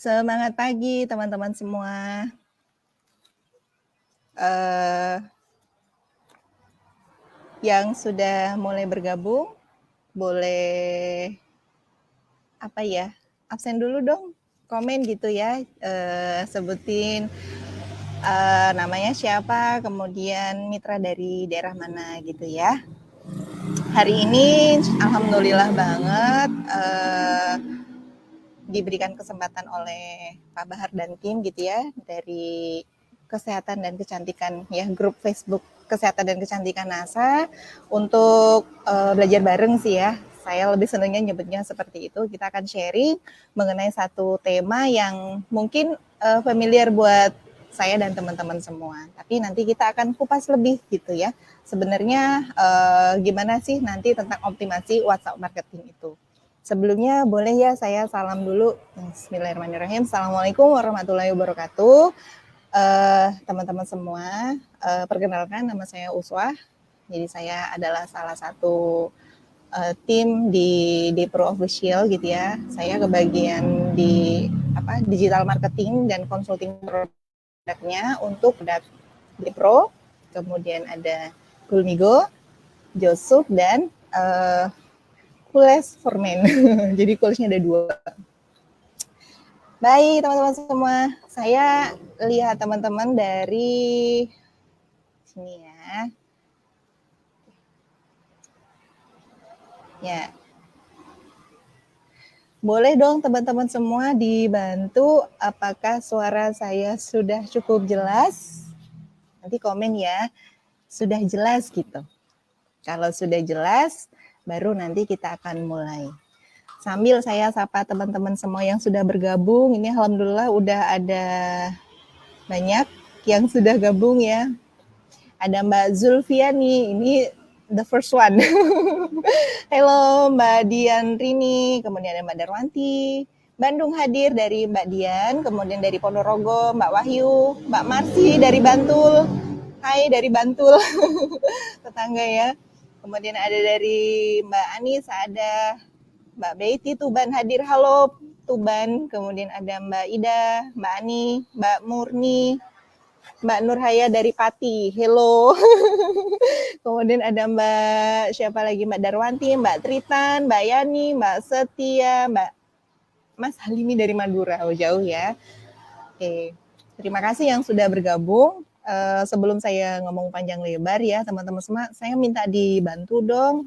Semangat pagi teman-teman semua. Yang sudah mulai bergabung, boleh absen dulu dong, komen gitu ya, sebutin namanya siapa, kemudian mitra dari daerah mana gitu ya. Hari ini alhamdulillah banget diberikan kesempatan oleh Pak Bahar dan tim gitu ya, dari Kesehatan dan Kecantikan ya, grup Facebook Kesehatan dan Kecantikan NASA untuk belajar bareng sih ya. Saya lebih senangnya nyebutnya seperti itu. Kita akan sharing mengenai satu tema yang mungkin familiar buat saya dan teman-teman semua. Tapi nanti kita akan kupas lebih gitu ya. Sebenarnya gimana sih nanti tentang optimasi WhatsApp marketing itu. Sebelumnya boleh ya saya salam dulu. Bismillahirrahmanirrahim. Assalamualaikum warahmatullahi wabarakatuh. Teman-teman semua, perkenalkan nama saya Uswah. Jadi saya adalah salah satu tim di Depro Official gitu ya. Saya kebagian di digital marketing dan consulting produknya untuk produk Depro. Kemudian ada Gulmigo, Josuf dan Kules for Men. Jadi kulesnya ada 2. Baik teman-teman semua, saya lihat teman-teman dari sini ya. Ya. Boleh dong teman-teman semua dibantu apakah suara saya sudah cukup jelas? Nanti komen ya, sudah jelas gitu. Kalau sudah jelas, baru nanti kita akan mulai. Sambil saya sapa teman-teman semua yang sudah bergabung, ini alhamdulillah udah ada banyak yang sudah gabung ya. Ada Mbak Zulfiani, ini the first one. Halo Mbak Dian Rini, kemudian ada Mbak Darwanti. Bandung hadir dari Mbak Dian, kemudian dari Ponorogo Mbak Wahyu, Mbak Marsi dari Bantul. Hai dari Bantul, tetangga ya. Kemudian ada dari Mbak Anis, ada Mbak Betty Tuban hadir, halo Tuban. Kemudian ada Mbak Ida, Mbak Ani, Mbak Murni, Mbak Nurhaya dari Pati, hello. Kemudian ada Mbak siapa lagi, Mbak Darwanti, Mbak Tritan, Mbak Yani, Mbak Setia, Mbak Mas Halimi dari Madura, jauh ya. Oke, terima kasih yang sudah bergabung. Sebelum saya ngomong panjang lebar ya teman-teman semua, saya minta dibantu dong.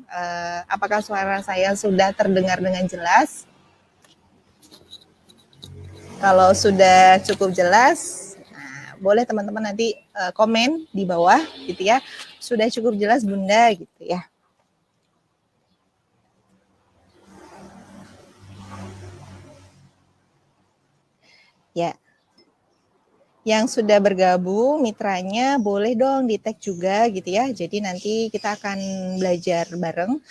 Apakah suara saya sudah terdengar dengan jelas? Kalau sudah cukup jelas, boleh teman-teman nanti komen di bawah gitu ya. Sudah cukup jelas Bunda gitu ya. Ya. Yang sudah bergabung mitranya boleh dong di-tag juga gitu ya. Jadi nanti kita akan belajar bareng.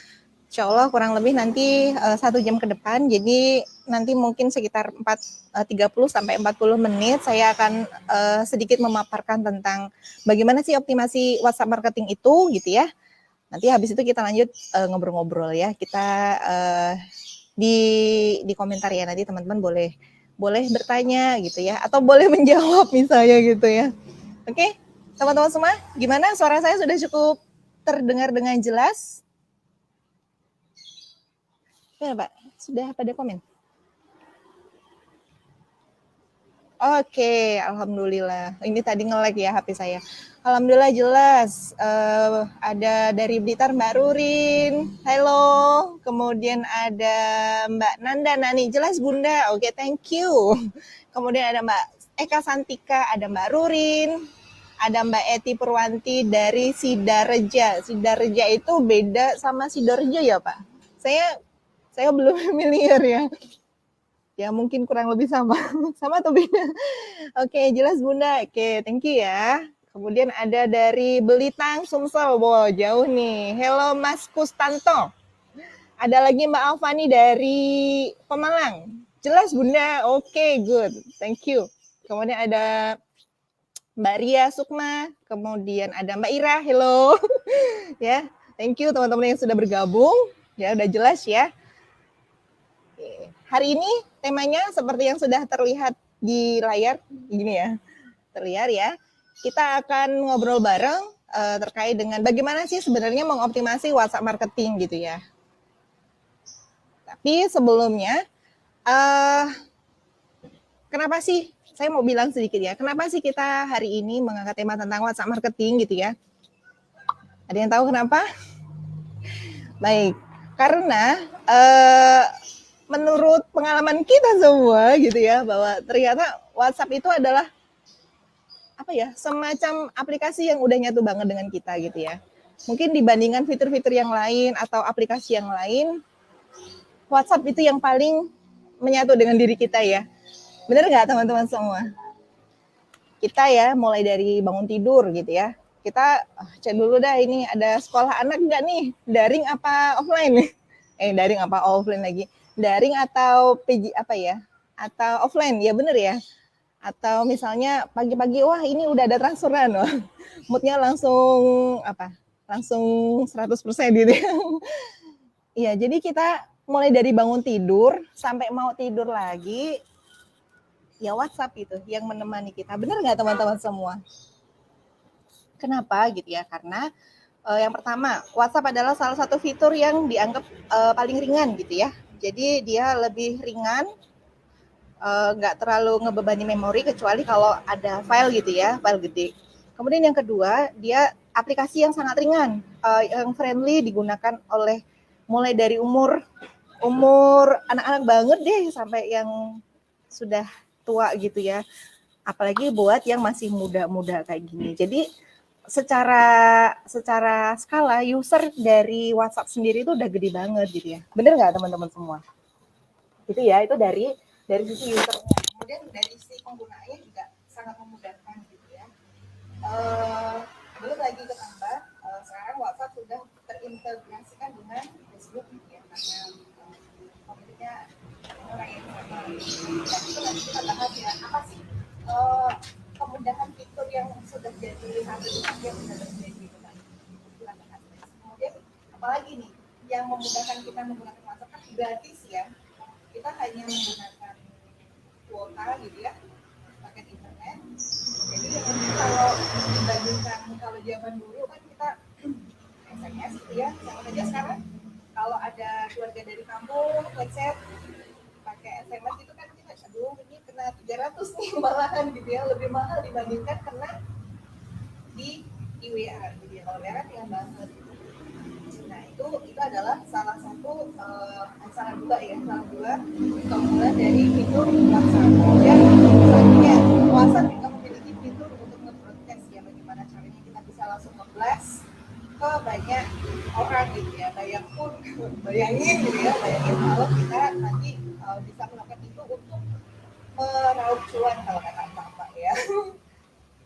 Insya Allah kurang lebih nanti 1 jam ke depan. Jadi nanti mungkin sekitar 30 sampai 40 menit saya akan sedikit memaparkan tentang bagaimana sih optimasi WhatsApp marketing itu gitu ya. Nanti habis itu kita lanjut ngobrol-ngobrol ya. Kita di komentar ya, nanti teman-teman boleh bertanya gitu ya, atau boleh menjawab misalnya gitu ya. Oke, teman-teman semua, gimana suara saya sudah cukup terdengar dengan jelas? Ya Pak, sudah pada komen? Oke, alhamdulillah. Ini tadi nge-lag ya HP saya. Alhamdulillah jelas. Ada dari Blitar Mbak Rurin. Halo. Kemudian ada Mbak Nanda Nani. Jelas Bunda. Oke, thank you. Kemudian ada Mbak Eka Santika, ada Mbak Rurin, ada Mbak Eti Purwanti dari Sidareja. Sidareja itu beda sama Sidoarjo ya Pak? Saya belum familiar ya. Ya mungkin kurang lebih sama. Sama atau beda? Oke, jelas Bunda. Oke, thank you ya. Kemudian ada dari Belitang, Sumsel. Wow, jauh nih. Hello Mas Kustanto. Ada lagi Mbak Alfani dari Pemalang. Jelas Bunda. Oke, good. Thank you. Kemudian ada Mbak Ria Sukma. Kemudian ada Mbak Ira. Hello. Ya, thank you teman-teman yang sudah bergabung. Ya, udah jelas ya. Oke. Hari ini temanya seperti yang sudah terlihat di layar, gini ya, terlihat ya. Kita akan ngobrol bareng terkait dengan bagaimana sih sebenarnya mengoptimasi WhatsApp marketing gitu ya. Tapi sebelumnya, kenapa sih, saya mau bilang sedikit ya, kenapa sih kita hari ini mengangkat tema tentang WhatsApp marketing gitu ya? Ada yang tahu kenapa? Baik, karena menurut pengalaman kita semua gitu ya, bahwa ternyata WhatsApp itu adalah apa ya, semacam aplikasi yang udah nyatu banget dengan kita gitu ya. Mungkin dibandingkan fitur-fitur yang lain atau aplikasi yang lain, WhatsApp itu yang paling menyatu dengan diri kita ya. Bener nggak teman-teman semua? Kita ya mulai dari bangun tidur gitu ya. Kita cek dulu dah, ini ada sekolah anak nggak nih? Daring apa offline nih? Daring apa offline lagi? Daring atau PJ apa ya? Atau offline, ya bener ya. Atau misalnya pagi-pagi, wah ini udah ada transferan loh. Moodnya langsung apa? Langsung 100% gitu ya. Iya, jadi kita mulai dari bangun tidur sampai mau tidur lagi, ya WhatsApp itu yang menemani kita. Bener nggak teman-teman semua? Kenapa gitu ya? Karena yang pertama, WhatsApp adalah salah satu fitur yang dianggap paling ringan gitu ya. Jadi dia lebih ringan, nggak terlalu ngebebani memori kecuali kalau ada file gitu ya, file gede. Kemudian yang kedua, dia aplikasi yang sangat ringan, yang friendly digunakan oleh mulai dari umur anak-anak banget deh sampai yang sudah tua gitu ya. Apalagi buat yang masih muda-muda kayak gini. Jadi secara skala user dari WhatsApp sendiri itu udah gede banget gitu ya. Bener nggak teman-teman semua? Itu ya, itu dari sisi usernya. Kemudian dari sisi penggunaannya juga sangat memudahkan gitu ya. Belum lagi ketambah sekarang WhatsApp sudah terintegrasikan dengan Facebook gitu ya, karena komunitasnya orang yang sama. Dan itu nanti kita bahas ya, apa sih kemudahan fitur yang sudah jadi aplikasi yang sudah terjadi gitu kan. Kemudian apalagi nih yang memudahkan kita menggunakan WhatsApp kan gratis ya. Kita hanya menggunakan kuota gitu ya, pakai internet. Jadi kalau dibandingkan kalau zaman dulu kan kita SMS gitu ya, sama aja sekarang kalau ada keluarga dari kampung WhatsApp pakai SMS itu kan kita aduh ini kena 300 nih malahan gitu ya, lebih mahal dibandingkan kena di WA gitu ya. Kalau WA kan tinggal banget. Nah itu adalah salah satu salah dua keunggulan dari fitur WhatsApp. Kemudian selanjutnya WhatsApp juga memiliki fitur untuk nge-broadcast ya, bagaimana caranya kita bisa langsung nge-blast ke banyak orang gitu ya. Bayangin gitu ya, bayangin kalau kita nanti bisa melakukan itu untuk meraup cuan kalau kata Bapak ya.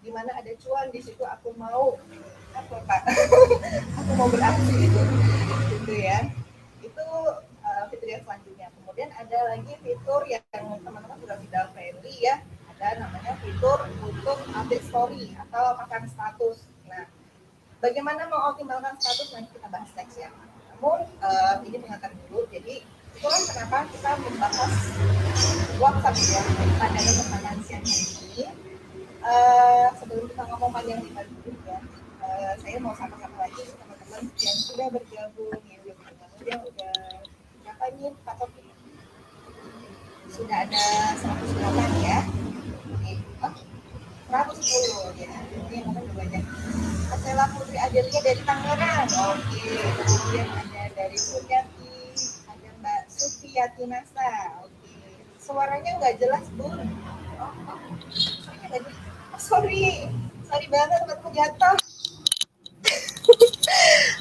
Di mana ada cuan di situ aku mau apa Pak? Aku mau beraksi gitu ya. Itu fitur yang selanjutnya. Kemudian ada lagi fitur yang teman-teman sudah tidak friendly ya. Ada namanya fitur untuk update story atau pakai status. Nah, bagaimana mengoptimalkan status nanti kita bahas next ya. Namun ini pengantar dulu. Jadi itulah kenapa kita membahas WhatsApp ya pada kesempatan siang hari ini. Sebelum kita ngomong panjang lebar dulu ya, saya mau sapa-sapa lagi teman-teman yang sudah bergabung, yang udah berapa nih Pak Topi? Sudah ada 108 ya. Oke. 110 ya. Ini yang udah banyak. Stella Putri Adelia dari Tangerang. Oke. Kemudian ada dari Suryati, ada Mbak Sufiyati Nasa. Oke. Suaranya nggak jelas Bu. Sorry banget buat jatuh.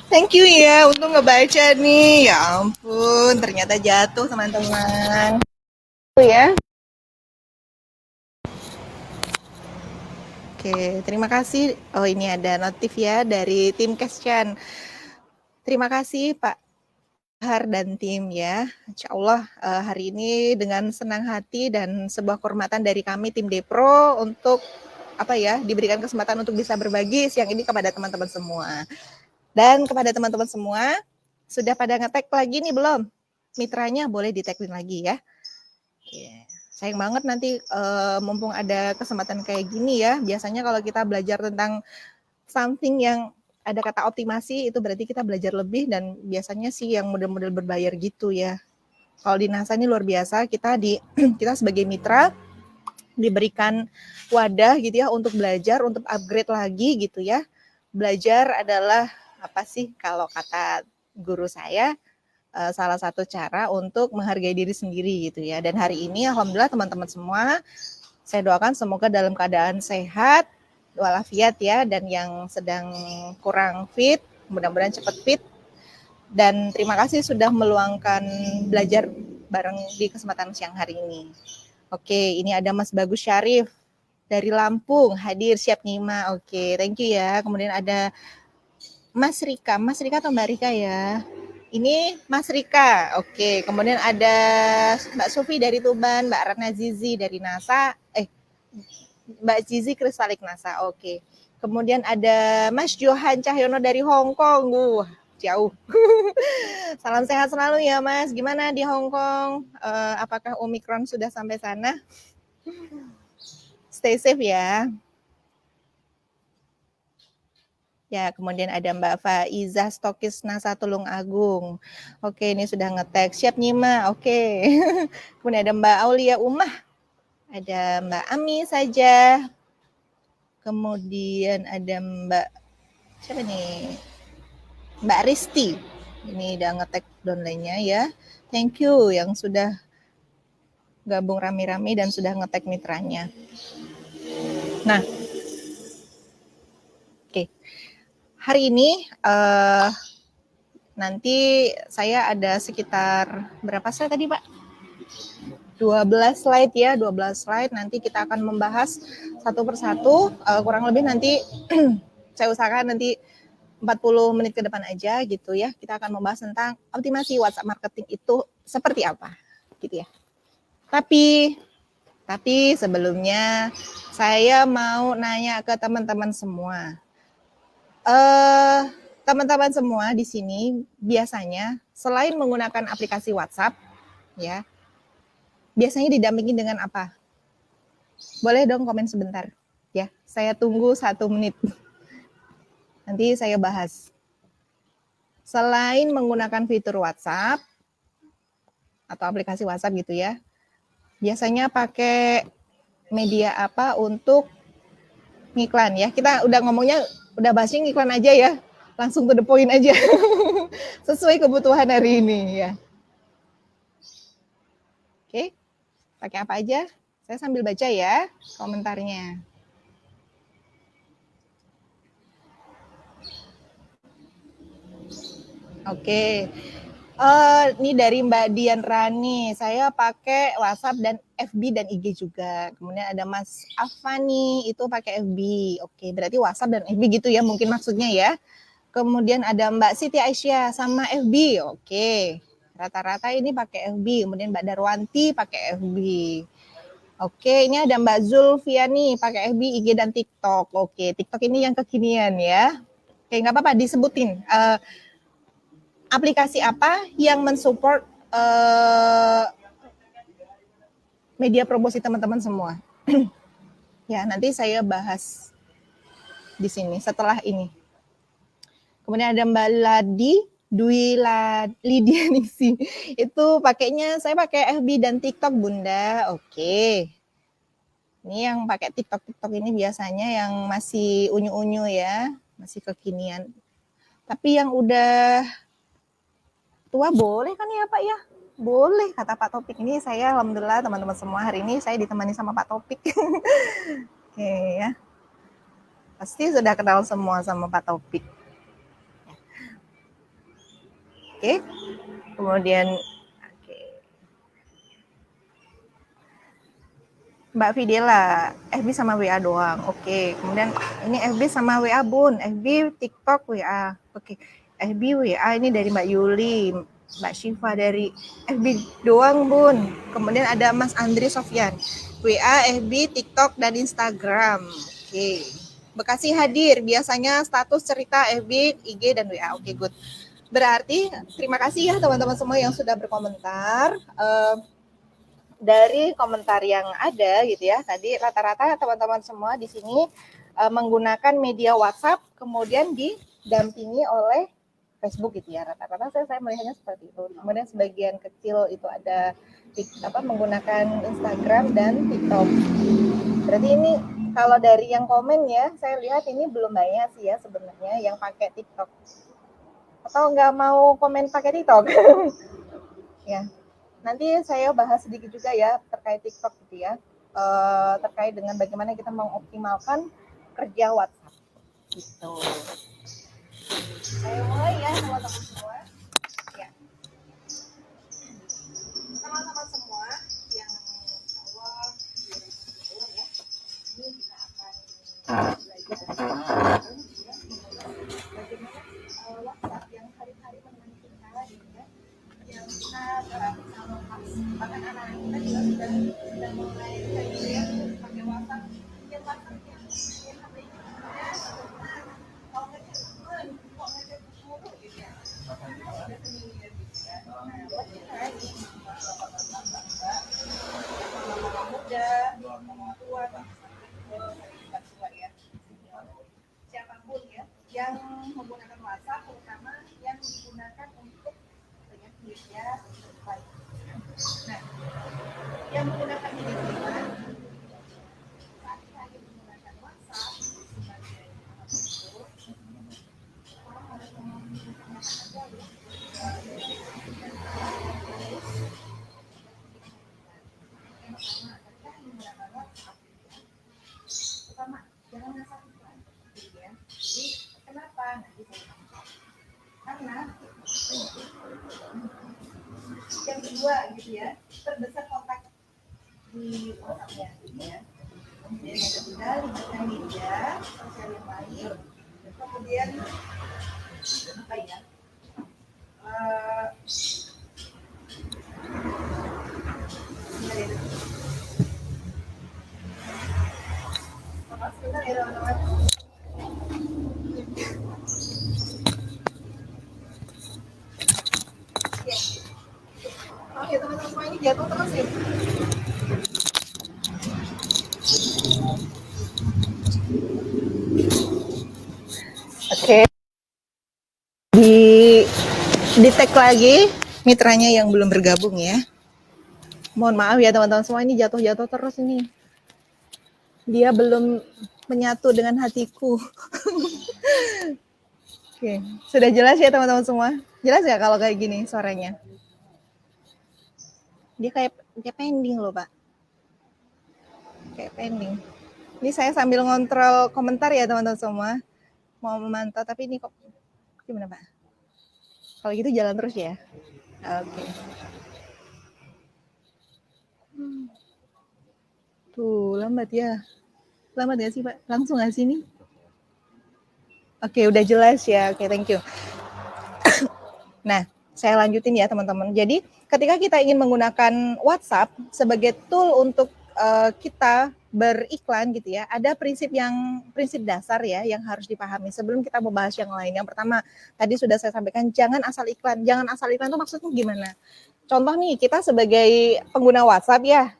Thank you ya untuk ngebaca nih. Ya ampun, ternyata jatuh teman-teman. Ya. Oke, terima kasih. Oh ini ada notif ya dari tim Kescan. Terima kasih Pak Har dan tim ya. Insya Allah hari ini dengan senang hati dan sebuah kehormatan dari kami tim Depro untuk apa ya, diberikan kesempatan untuk bisa berbagi siang ini kepada teman-teman semua. Dan kepada teman-teman semua, sudah pada nge-tag lagi nih belum? Mitranya boleh di-tagin lagi ya. Yeah. Sayang banget nanti mumpung ada kesempatan kayak gini ya. Biasanya kalau kita belajar tentang something yang ada kata optimasi, itu berarti kita belajar lebih, dan biasanya sih yang model-model berbayar gitu ya. Kalau di NASA ini luar biasa, kita sebagai mitra diberikan wadah gitu ya untuk belajar, untuk upgrade lagi gitu ya. Belajar adalah apa sih kalau kata guru saya, salah satu cara untuk menghargai diri sendiri gitu ya. Dan hari ini alhamdulillah teman-teman semua, saya doakan semoga dalam keadaan sehat walafiat ya, dan yang sedang kurang fit mudah-mudahan cepat fit. Dan terima kasih sudah meluangkan belajar bareng di kesempatan siang hari ini. Oke, ini ada Mas Bagus Syarif dari Lampung hadir siap nyimak. Oke, thank you ya. Kemudian ada Mas Rika atau Mbak Rika ya? Ini Mas Rika. Oke, kemudian ada Mbak Sofi dari Tuban, Mbak Ratna Zizi dari NASA. Mbak Zizi Kristalik NASA. Oke. Kemudian ada Mas Johan Cahyono dari Hong Kong. Jauh. Salam sehat selalu ya Mas. Gimana di Hong Kong? Apakah Omikron sudah sampai sana? Stay safe ya. Ya, kemudian ada Mbak Faizah Stokis NASA Tulung Agung. Oke, ini sudah ngetek. Siap nyimak. Oke. Kemudian ada Mbak Aulia Umah. Ada Mbak Ami saja. Kemudian ada Mbak siapa nih? Mbak Risti. Ini udah ngetek downline-nya ya. Thank you yang sudah gabung rame-rame dan sudah ngetek mitranya. Nah, oke. Hari ini nanti saya ada sekitar berapa slide tadi Pak? 12 slide ya, 12 slide. Nanti kita akan membahas satu persatu, kurang lebih nanti saya usahakan nanti 40 menit ke depan aja gitu ya. Kita akan membahas tentang optimasi WhatsApp marketing itu seperti apa gitu ya. Tapi sebelumnya saya mau nanya ke teman-teman semua. Teman-teman semua di sini biasanya selain menggunakan aplikasi WhatsApp ya, biasanya didampingi dengan apa? Boleh dong komen sebentar ya. Saya tunggu 1 menit. Nanti saya bahas. Selain menggunakan fitur WhatsApp atau aplikasi WhatsApp gitu ya, biasanya pakai media apa untuk ngiklan ya? Kita udah ngomongnya, udah bahasnya ngiklan aja ya. Langsung to the point aja. Sesuai kebutuhan hari ini ya. Oke, pakai apa aja? Saya sambil baca ya komentarnya. Oke. Ini dari Mbak Dian Rani. Saya pakai WhatsApp dan FB dan IG juga. Kemudian ada Mas Afani, itu pakai FB. Oke, berarti WhatsApp dan FB gitu ya mungkin maksudnya ya. Kemudian ada Mbak Siti Aisyah sama FB. Oke. Rata-rata ini pakai FB. Kemudian Mbak Darwanti pakai FB. Oke, ini ada Mbak Zulfiani pakai FB, IG dan TikTok. Oke, TikTok ini yang kekinian ya. Oke, nggak apa-apa disebutin. Aplikasi apa yang mensupport media promosi teman-teman semua. Ya, nanti saya bahas di sini setelah ini. Kemudian ada Mbak Lydia Ningsi. Itu pakainya, saya pakai FB dan TikTok Bunda. Oke. Ini yang pakai TikTok ini biasanya yang masih unyu-unyu ya, masih kekinian. Tapi yang udah tua boleh kan ya Pak ya? Boleh kata Pak Topik. Ini saya alhamdulillah teman-teman semua hari ini saya ditemani sama Pak Topik. Oke ya. Pasti sudah kenal semua sama Pak Topik. Oke. Kemudian Mbak Fidela, FB sama WA doang. Oke. Kemudian ini FB sama WA Bun, FB, TikTok, WA. Oke. FB, WA ini dari Mbak Yuli, Mbak Syifa dari FB doang Bun. Kemudian ada Mas Andri Sofyan, WA, FB, TikTok, dan Instagram. Oke. Bekasi hadir, biasanya status cerita FB, IG, dan WA. Oke, good. Berarti terima kasih ya teman-teman semua yang sudah berkomentar. dari komentar yang ada gitu ya, tadi rata-rata teman-teman semua di sini menggunakan media WhatsApp kemudian didampingi oleh Facebook gitu ya, rata-rata saya melihatnya seperti itu. Kemudian sebagian kecil itu ada menggunakan Instagram dan TikTok. Berarti ini kalau dari yang komen ya, saya lihat ini belum banyak sih ya sebenarnya yang pakai TikTok. Atau nggak mau komen pakai TikTok? Ya, nanti saya bahas sedikit juga ya terkait TikTok gitu ya, terkait dengan bagaimana kita mengoptimalkan kerja WhatsApp gitu. Saya mulai ya teman-teman semua. Ya, teman-teman semua yang Allah ya, ini kita akan belajar bagaimana WhatsApp yang hari-hari menemani kita ya, yang kita terapkan sama bahkan anak-anak kita juga sudah mulai ya pakai WhatsApp, yang WhatsApp yang HP kalau ngecek teman kok ngecek mulu gitu ya, ada seninya gitu ya. Nah buat kita ini mama muda, mama tua, tua ya, siapapun ya yang menggunakan WhatsApp, terutama yang digunakan untuk media baik. Nah, yang menggunakan media baik, saat saya menggunakan WhatsApp sebagai alat itu, orang harus menggunakan aja ya. Yang pertama, ketika menggunakan WhatsApp, pertama jangan asal iklan, gitu ya. Jadi kenapa? Karena yang kedua gitu ya, terbesar kontak di WhatsApp-nya gitu ya. Kemudian yang ketiga, libatkan media sosial yang lain. Kemudian apa ya? Sebentar ya teman-teman. Oke teman-teman semua, ini jatuh terus ya. Oke. Di tag lagi mitranya yang belum bergabung ya. Mohon maaf ya teman-teman semua, ini jatuh-jatuh terus ini. Dia belum menyatu dengan hatiku. Oke, sudah jelas ya teman-teman semua? Jelas ya kalau kayak gini suaranya? Dia kayak pending loh Pak. Kayak pending. Ini saya sambil ngontrol komentar ya teman-teman semua. Mau memantau, tapi ini kok gimana Pak? Kalau gitu jalan terus ya? Oke. Tuh, lambat ya. Lambat ya sih Pak? Langsung nggak sih ini? Oke, udah jelas ya. Oke, thank you. Nah, saya lanjutin ya teman-teman. Jadi, ketika kita ingin menggunakan WhatsApp sebagai tool untuk kita beriklan gitu ya, ada prinsip dasar ya yang harus dipahami sebelum kita membahas yang lain. Yang pertama, tadi sudah saya sampaikan, jangan asal iklan. Jangan asal iklan itu maksudnya gimana? Contoh nih, kita sebagai pengguna WhatsApp ya,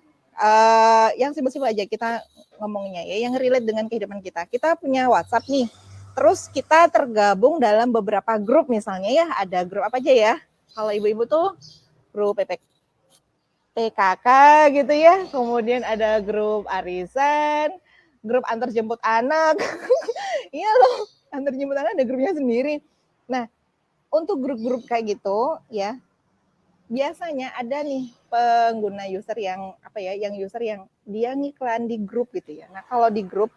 yang simpel-simpel aja kita ngomongnya ya, yang relate dengan kehidupan kita. Kita punya WhatsApp nih, terus kita tergabung dalam beberapa grup misalnya ya, ada grup apa aja ya? Kalau ibu-ibu tuh grup PKK gitu ya, kemudian ada grup arisan, grup antar jemput anak. Iya loh, antar jemput anak ada grupnya sendiri. Nah, untuk grup-grup kayak gitu ya, biasanya ada nih pengguna user yang dia ngiklan di grup gitu ya. Nah, kalau di grup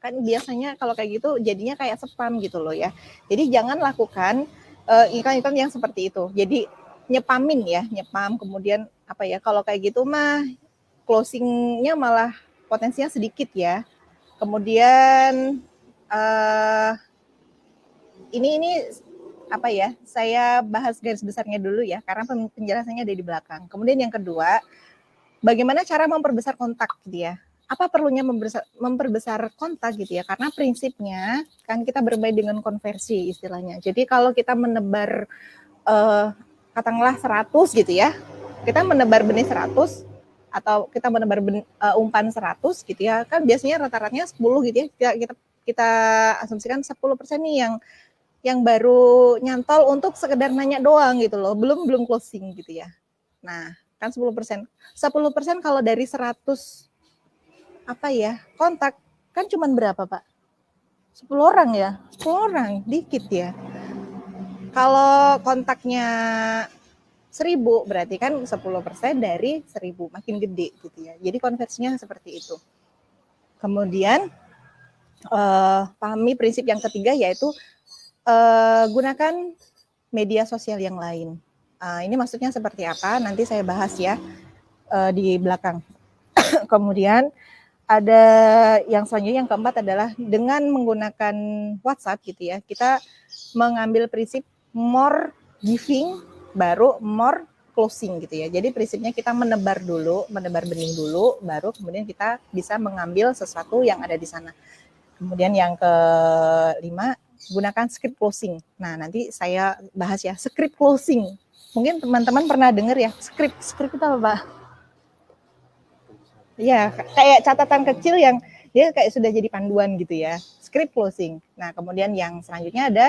kan biasanya kalau kayak gitu jadinya kayak spam gitu loh ya. Jadi jangan lakukan iklan-iklan yang seperti itu. Jadi nyepam kemudian kalau kayak gitu mah closingnya malah potensinya sedikit ya. Kemudian ini saya bahas garis besarnya dulu ya, karena penjelasannya ada di belakang. Kemudian yang kedua, bagaimana cara memperbesar kontak gitu ya. Apa perlunya memperbesar kontak gitu ya, karena prinsipnya kan kita bermain dengan konversi istilahnya. Jadi kalau kita menebar katakanlah 100 gitu ya, kita menebar benih 100 atau kita menebar umpan 100 gitu ya, kan biasanya rata-ratanya 10 gitu ya, kita asumsikan 10% nih yang baru nyantol untuk sekedar nanya doang gitu loh, belum closing gitu ya. Nah, kan 10%. 10% kalau dari 100 kontak kan cuman berapa, Pak? 10 orang ya? 10 orang, dikit ya. Kalau kontaknya 1000 berarti kan 10% dari 1000, makin gede gitu ya. Jadi konversinya seperti itu. Kemudian pahami prinsip yang ketiga, yaitu gunakan media sosial yang lain. Ini maksudnya seperti apa? Nanti saya bahas ya di belakang. Kemudian ada yang selanjutnya, yang keempat adalah dengan menggunakan WhatsApp gitu ya, kita mengambil prinsip more giving baru more closing gitu ya. Jadi prinsipnya kita menebar benih dulu, baru kemudian kita bisa mengambil sesuatu yang ada di sana. Kemudian yang kelima, gunakan script closing. Nah, nanti saya bahas ya, script closing. Mungkin teman-teman pernah dengar ya, script itu apa, Pak? Ya, kayak catatan kecil yang dia kayak sudah jadi panduan gitu ya, script closing. Nah, kemudian yang selanjutnya ada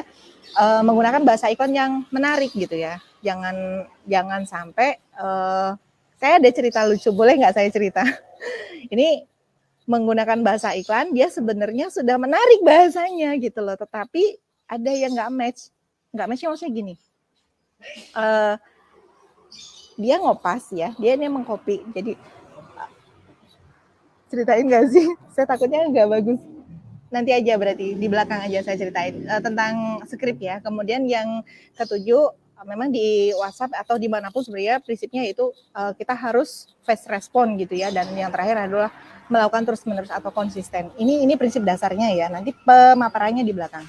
menggunakan bahasa ikon yang menarik gitu ya. Jangan sampai saya ada cerita lucu, boleh nggak saya cerita? Ini menggunakan bahasa iklan, dia sebenarnya sudah menarik bahasanya gitu loh, tetapi ada yang nggak match. Nggak matchnya maksudnya gini, dia ngopas ya, dia ini mengcopy. Jadi ceritain nggak sih? Saya takutnya nggak bagus. Nanti aja berarti di belakang aja saya ceritain tentang skrip ya. Kemudian yang ketujuh, memang di WhatsApp atau dimanapun sebenarnya prinsipnya itu kita harus fast respon gitu ya. Dan yang terakhir adalah melakukan terus menerus atau konsisten. Ini prinsip dasarnya ya. Nanti pemaparannya di belakang.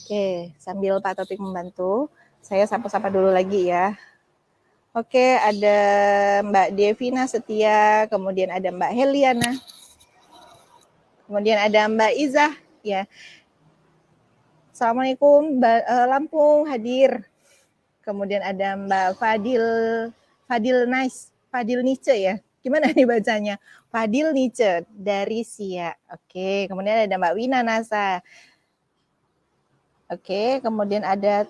Oke, sambil Pak Topik membantu, saya sapa-sapa dulu lagi ya. Oke, ada Mbak Devina Setia, kemudian ada Mbak Heliana, kemudian ada Mbak Izah, ya. Assalamualaikum, Mbak Lampung hadir. Kemudian ada Mbak Fadil Nice ya. Gimana nih bacanya? Fadil Nice dari Sia. Oke, kemudian ada Mbak Wina Nasa. Oke, kemudian ada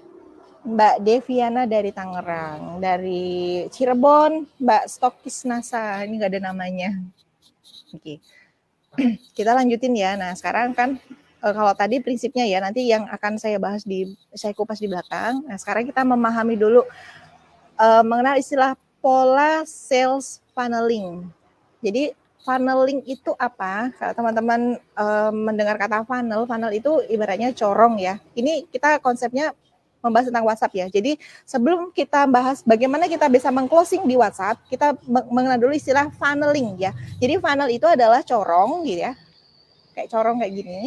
Mbak Deviana dari Tangerang, dari Cirebon, Mbak Stokis Nasa, ini nggak ada namanya. Oke, kita lanjutin ya. Nah, sekarang kan kalau tadi prinsipnya ya, nanti yang akan saya bahas saya kupas di belakang. Nah, sekarang kita memahami dulu mengenal istilah pola sales funneling. Jadi funneling itu apa? Kalau teman-teman mendengar kata funnel itu ibaratnya corong ya. Ini kita konsepnya membahas tentang WhatsApp ya. Jadi sebelum kita bahas bagaimana kita bisa meng-closing di WhatsApp, kita mengenal dulu istilah funneling ya. Jadi funnel itu adalah corong gitu ya. Kayak corong kayak gini.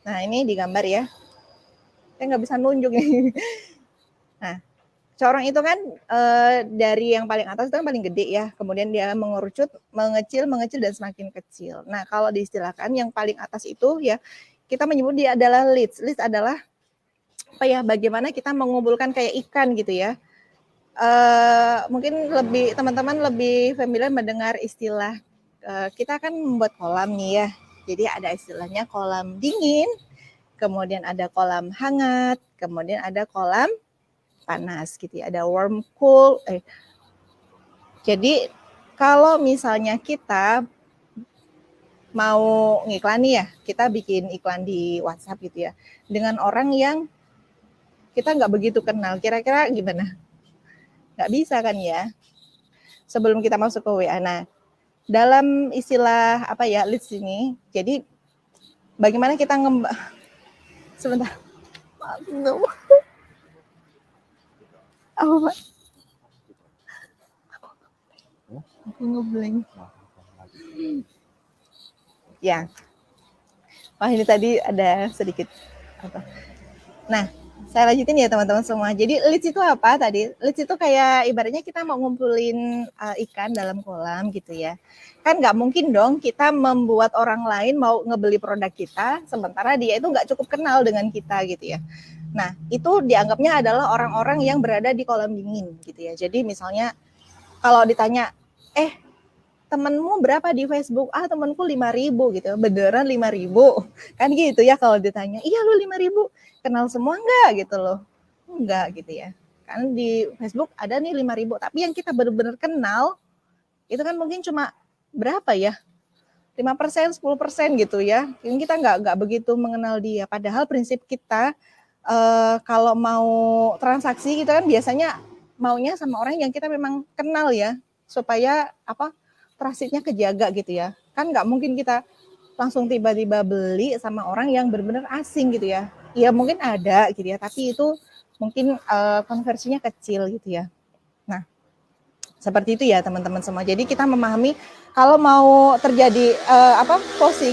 Nah, ini digambar ya. Saya nggak bisa nunjuk nih. Nah, corong itu kan dari yang paling atas itu kan paling gede ya, kemudian dia mengerucut, mengecil dan semakin kecil. Nah, kalau diistilahkan yang paling atas itu ya, kita menyebut dia adalah leads. Leads adalah apa ya, bagaimana kita mengumpulkan kayak ikan gitu ya. Mungkin teman-teman lebih familiar mendengar istilah kita kan membuat kolam nih ya. Jadi ada istilahnya kolam dingin, kemudian ada kolam hangat, kemudian ada kolam panas gitu ya, ada warm cool. Jadi kalau misalnya kita mau ngiklan nih ya, kita bikin iklan di WhatsApp gitu ya, dengan orang yang kita nggak begitu kenal, kira-kira gimana? Nggak bisa kan ya? Sebelum kita masuk ke WA. Nah, dalam istilah apa ya, leads ini, jadi bagaimana kita sebentar. Apa Pak? Aku ngeblank. Ya. Wah, ini tadi ada sedikit apa. Nah, Saya lanjutin ya teman-teman semua. Jadi leads itu apa tadi? Leads itu kayak ibaratnya kita mau ngumpulin ikan dalam kolam gitu ya. Kan nggak mungkin dong kita membuat orang lain mau ngebeli produk kita, sementara dia itu nggak cukup kenal dengan kita gitu ya. Nah, itu dianggapnya adalah orang-orang yang berada di kolam dingin gitu ya. Jadi misalnya kalau ditanya, temenmu berapa di Facebook? Temenku 5.000 gitu. Beneran 5.000? Kan gitu ya kalau ditanya. Iya lu 5.000. Kenal semua enggak gitu loh. Enggak gitu ya. Kan di Facebook ada nih 5.000. Tapi yang kita benar-benar kenal, itu kan mungkin cuma berapa ya? 5%, 10% gitu ya. Yang kita nggak begitu mengenal dia. Padahal prinsip kita kalau mau transaksi kita kan biasanya maunya sama orang yang kita memang kenal ya. Supaya trustnya kejaga gitu ya. Kan nggak mungkin kita langsung tiba-tiba beli sama orang yang benar-benar asing gitu ya. Ya mungkin ada gitu ya, tapi itu mungkin konversinya kecil gitu ya. Nah, seperti itu ya teman-teman semua. Jadi kita memahami kalau mau terjadi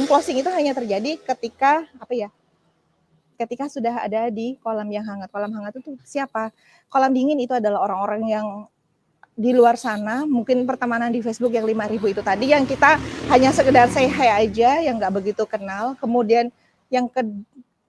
closing itu hanya terjadi ketika ketika sudah ada di kolam yang hangat. Kolam hangat itu siapa? Kolam dingin itu adalah orang-orang yang di luar sana, mungkin pertemanan di Facebook yang 5.000 itu tadi, yang kita hanya sekedar say hi aja, yang nggak begitu kenal. Kemudian yang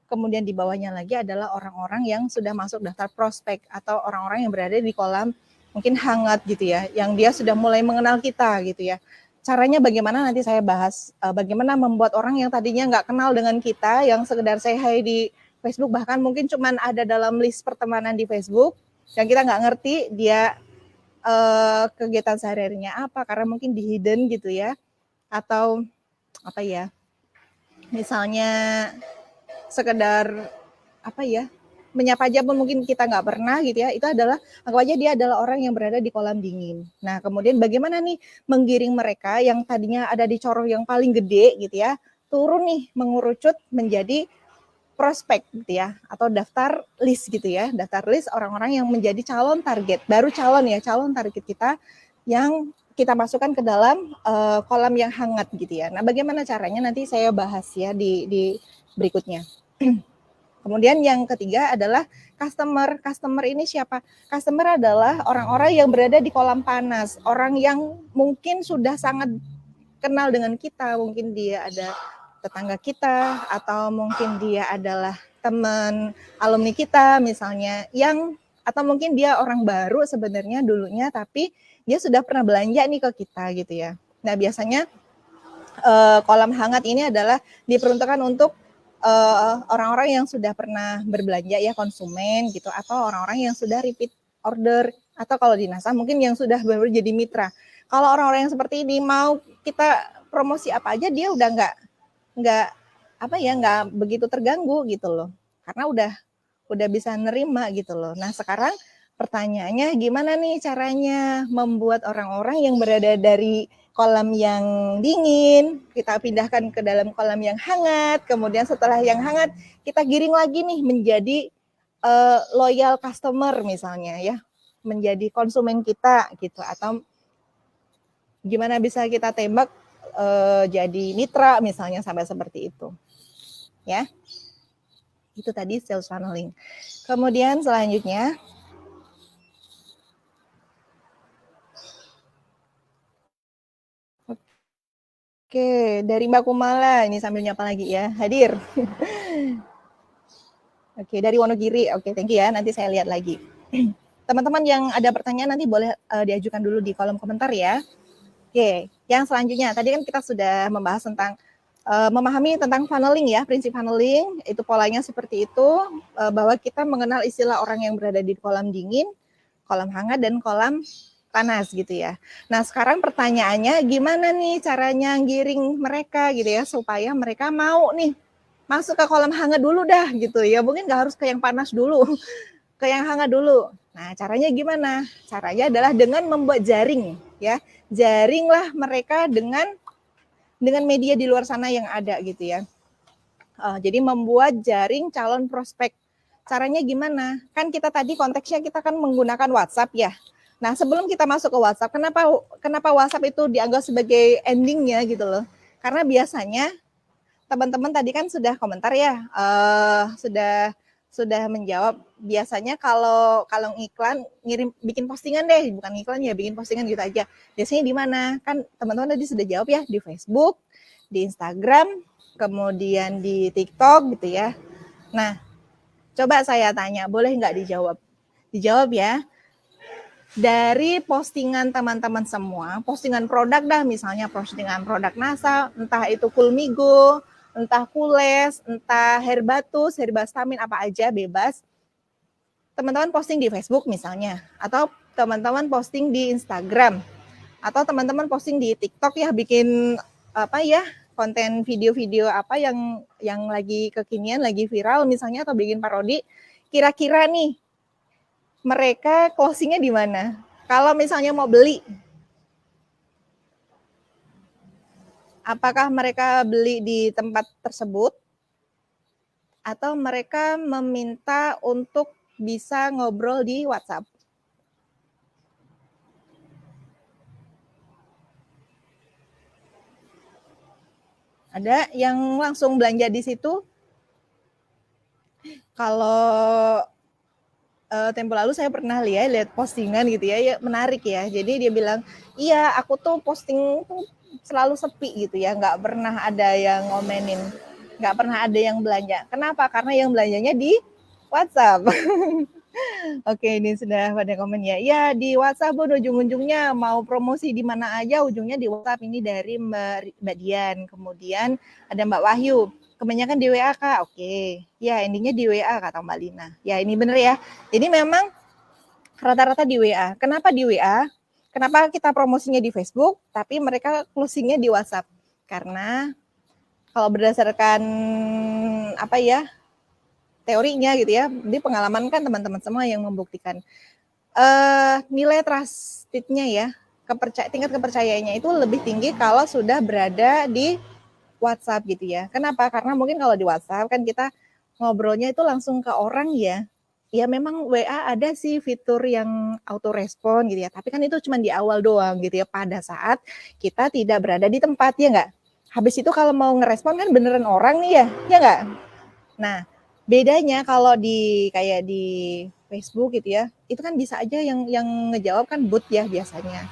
kemudian di bawahnya lagi adalah orang-orang yang sudah masuk daftar prospek atau orang-orang yang berada di kolam mungkin hangat gitu ya, yang dia sudah mulai mengenal kita gitu ya. Caranya bagaimana nanti saya bahas, bagaimana membuat orang yang tadinya nggak kenal dengan kita, yang sekedar say hi di Facebook, bahkan mungkin cuman ada dalam list pertemanan di Facebook, yang kita nggak ngerti dia kegiatan sehari-harinya apa, karena mungkin di hidden gitu ya, atau misalnya sekedar menyapa aja pun mungkin kita nggak pernah gitu ya. Itu adalah anggap aja dia adalah orang yang berada di kolam dingin. Nah, kemudian bagaimana nih menggiring mereka yang tadinya ada di coroh yang paling gede gitu ya, turun nih mengerucut menjadi prospek gitu ya, atau daftar list gitu ya, daftar list orang-orang yang menjadi calon target, baru calon target kita yang kita masukkan ke dalam kolam yang hangat gitu ya. Nah, bagaimana caranya nanti saya bahas ya di berikutnya. Kemudian yang ketiga adalah customer. Customer ini siapa? Customer adalah orang-orang yang berada di kolam panas, orang yang mungkin sudah sangat kenal dengan kita, mungkin dia ada tetangga kita, atau mungkin dia adalah teman alumni kita misalnya, yang atau mungkin dia orang baru sebenarnya dulunya, tapi dia sudah pernah belanja nih ke kita gitu ya. Nah, biasanya kolam hangat ini adalah diperuntukkan untuk orang-orang yang sudah pernah berbelanja ya, konsumen gitu, atau orang-orang yang sudah repeat order, atau kalau di NASA mungkin yang sudah baru jadi mitra. Kalau orang-orang yang seperti ini mau kita promosi apa aja, dia udah nggak begitu terganggu gitu loh, karena udah bisa nerima gitu loh. Nah, sekarang pertanyaannya gimana nih caranya membuat orang-orang yang berada dari kolam yang dingin kita pindahkan ke dalam kolam yang hangat, kemudian setelah yang hangat kita giring lagi nih menjadi loyal customer misalnya ya, menjadi konsumen kita gitu, atau gimana bisa kita tembak jadi mitra misalnya, sampai seperti itu ya. Itu tadi sales funneling. Kemudian selanjutnya oke, dari Mbak Kumala ini sambil nyapa lagi ya, hadir. Oke, dari Wonogiri. Oke, thank you ya. Nanti saya lihat lagi. Teman-teman yang ada pertanyaan nanti boleh diajukan dulu di kolom komentar ya. Oke, yang selanjutnya tadi kan kita sudah membahas tentang memahami tentang funneling ya, prinsip funneling itu polanya seperti itu, bahwa kita mengenal istilah orang yang berada di kolam dingin, kolam hangat, dan kolam panas gitu ya. Nah, sekarang pertanyaannya gimana nih caranya giring mereka gitu ya, supaya mereka mau nih masuk ke kolam hangat dulu dah gitu ya. Mungkin nggak harus ke yang panas dulu, ke yang hangat dulu. Nah, caranya gimana? Caranya adalah dengan membuat jaring ya. Jaringlah mereka dengan media di luar sana yang ada gitu ya. Jadi membuat jaring calon prospek. Caranya gimana? Kan kita tadi konteksnya kita kan menggunakan WhatsApp ya. Nah, sebelum kita masuk ke WhatsApp, kenapa WhatsApp itu dianggap sebagai endingnya gitu loh? Karena biasanya teman-teman tadi kan sudah komentar ya, sudah menjawab. Biasanya kalau iklan bikin postingan deh, bukan iklan ya, bikin postingan gitu aja. Biasanya di mana? Kan teman-teman tadi sudah jawab ya, di Facebook, di Instagram, kemudian di TikTok gitu ya. Nah, coba saya tanya, boleh nggak dijawab? Dijawab ya. Dari postingan teman-teman semua, postingan produk dah, misalnya postingan produk NASA, entah itu Kulmigo, entah Kules, entah Herbatus, Herbastamin, apa aja bebas. Teman-teman posting di Facebook misalnya, atau teman-teman posting di Instagram, atau teman-teman posting di TikTok ya, bikin apa ya, konten video-video apa yang lagi kekinian, lagi viral misalnya, atau bikin parodi. Kira-kira nih mereka closingnya di mana? Kalau misalnya mau beli, apakah mereka beli di tempat tersebut atau mereka meminta untuk bisa ngobrol di WhatsApp? Ada yang langsung belanja di situ? Kalau tempo lalu saya pernah lihat postingan gitu ya, menarik ya. Jadi dia bilang, iya aku tuh posting tuh selalu sepi gitu ya, nggak pernah ada yang ngomenin, nggak pernah ada yang belanja. Kenapa? Karena yang belanjanya di WhatsApp. Oke, ini sudah pada komen ya. Ya, di WhatsApp Bun, ujung-ujungnya mau promosi di mana aja, ujungnya di WhatsApp. Ini dari Mbak Dian. Kemudian ada Mbak Wahyu. Kebanyakan di WA, Kak. Oke. Ya, endingnya di WA, kata Mbak Lina. Ya, ini bener ya. Jadi memang rata-rata di WA. Kenapa di WA? Kenapa kita promosinya di Facebook, tapi mereka closingnya di WhatsApp? Karena kalau berdasarkan apa ya, teorinya gitu ya, di pengalaman kan teman-teman semua yang membuktikan nilai trustednya ya, tingkat kepercayaannya itu lebih tinggi kalau sudah berada di WhatsApp gitu ya. Kenapa? Karena mungkin kalau di WhatsApp kan kita ngobrolnya itu langsung ke orang ya. Ya memang WA ada sih fitur yang auto respon gitu ya, tapi kan itu cuma di awal doang gitu ya, pada saat kita tidak berada di tempat, ya nggak? Habis itu kalau mau ngerespon kan beneran orang nih ya nggak? Nah, bedanya kalau kayak di Facebook gitu ya, itu kan bisa aja yang ngejawab kan bot ya biasanya.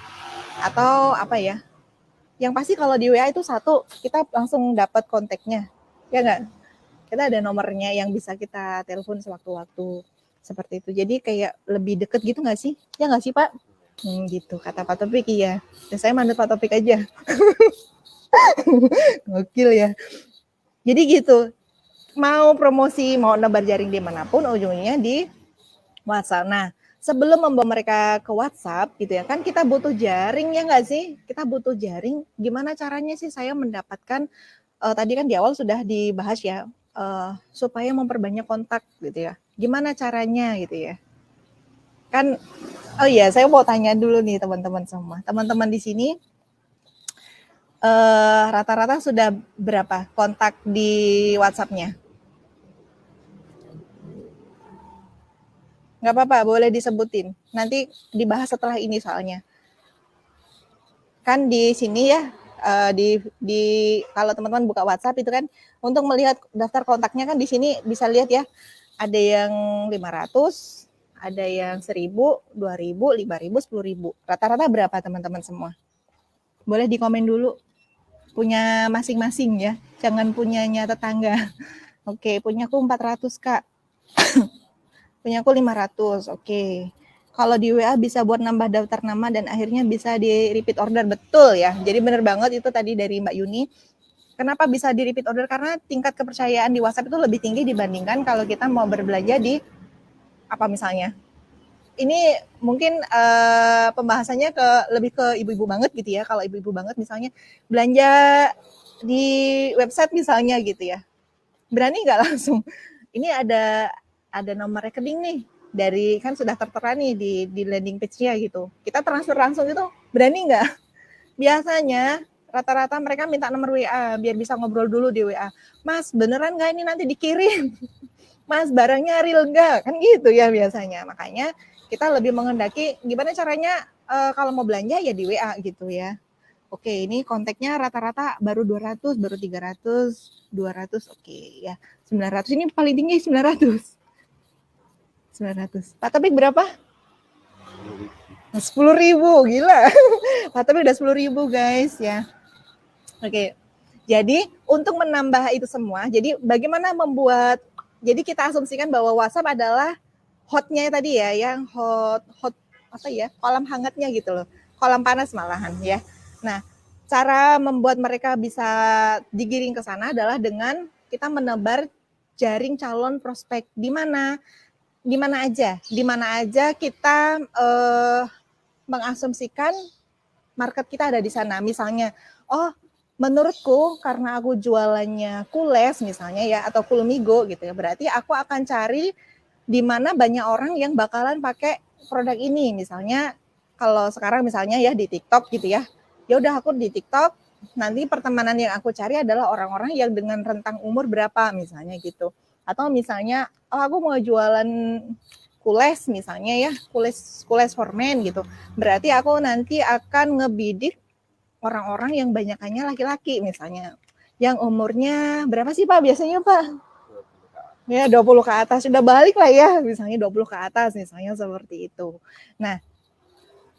Atau apa ya? Yang pasti kalau di WA itu satu, kita langsung dapat kontaknya. Ya nggak? Kita ada nomornya yang bisa kita telepon sewaktu-waktu. Seperti itu. Jadi kayak lebih deket gitu nggak sih? Ya nggak sih, Pak? Gitu, kata Pak Topik iya. Dan saya manut Pak Topik aja. Gokil ya. Jadi gitu, mau promosi, mau nebar jaring dimanapun, ujungnya di WhatsApp. Nah, sebelum membawa mereka ke WhatsApp gitu ya, kan kita butuh jaring ya nggak sih? Kita butuh jaring. Gimana caranya sih saya mendapatkan, tadi kan di awal sudah dibahas ya, supaya memperbanyak kontak gitu ya. Gimana caranya gitu ya? Kan, oh iya saya mau tanya dulu nih teman-teman semua. Teman-teman di sini rata-rata sudah berapa kontak di WhatsApp-nya? Nggak apa-apa, boleh disebutin. Nanti dibahas setelah ini soalnya. Kan di sini ya, di kalau teman-teman buka WhatsApp itu kan untuk melihat daftar kontaknya kan di sini bisa lihat ya, ada yang 500, ada yang 1000, 2000, 5000, 10.000. Rata-rata berapa teman-teman semua? Boleh dikomen dulu punya masing-masing ya, jangan punyanya tetangga. Oke, punyaku 400 Kak. Punyaku 500, oke. Kalau di WA bisa buat nambah daftar nama dan akhirnya bisa di repeat order, betul ya. Jadi benar banget itu tadi dari Mbak Yuni. Kenapa bisa di repeat order? Karena tingkat kepercayaan di WhatsApp itu lebih tinggi dibandingkan kalau kita mau berbelanja di apa misalnya. Ini mungkin pembahasannya lebih ke ibu-ibu banget gitu ya. Kalau ibu-ibu banget misalnya belanja di website misalnya gitu ya. Berani nggak langsung? Ini ada nomor rekening nih dari kan sudah tertera nih di landing page-nya gitu. Kita transfer langsung itu berani nggak? Biasanya rata-rata mereka minta nomor WA biar bisa ngobrol dulu di WA. Mas, beneran nggak ini nanti dikirim? Mas, barangnya real nggak? Kan gitu ya biasanya. Makanya kita lebih mengendaki gimana caranya kalau mau belanja ya di WA gitu ya. Oke, ini kontaknya rata-rata baru 200, baru 300, 200, oke ya. 900 ini paling tinggi 900. 900. Pak Topik berapa? 10.000, gila. Pak Topik udah 10.000 guys ya. Oke. Jadi untuk menambah itu semua, jadi bagaimana membuat, jadi kita asumsikan bahwa WhatsApp adalah hotnya tadi ya, yang hot apa ya, kolam hangatnya gitu loh, kolam panas malahan ya. Nah, cara membuat mereka bisa digiring ke sana adalah dengan kita menebar jaring calon prospek di mana aja kita mengasumsikan market kita ada di sana. Misalnya, oh menurutku karena aku jualannya Kules misalnya ya, atau Kulmigo gitu ya, berarti aku akan cari di mana banyak orang yang bakalan pakai produk ini. Misalnya kalau sekarang misalnya ya di TikTok gitu ya, ya udah aku di TikTok, nanti pertemanan yang aku cari adalah orang-orang yang dengan rentang umur berapa misalnya gitu. Atau misalnya, oh aku mau jualan Kules misalnya ya, Kules for men gitu. Berarti aku nanti akan ngebidik orang-orang yang banyakannya laki-laki misalnya. Yang umurnya berapa sih Pak biasanya Pak? Ya 20 ke atas, sudah balik lah ya, misalnya 20 ke atas misalnya seperti itu. Nah,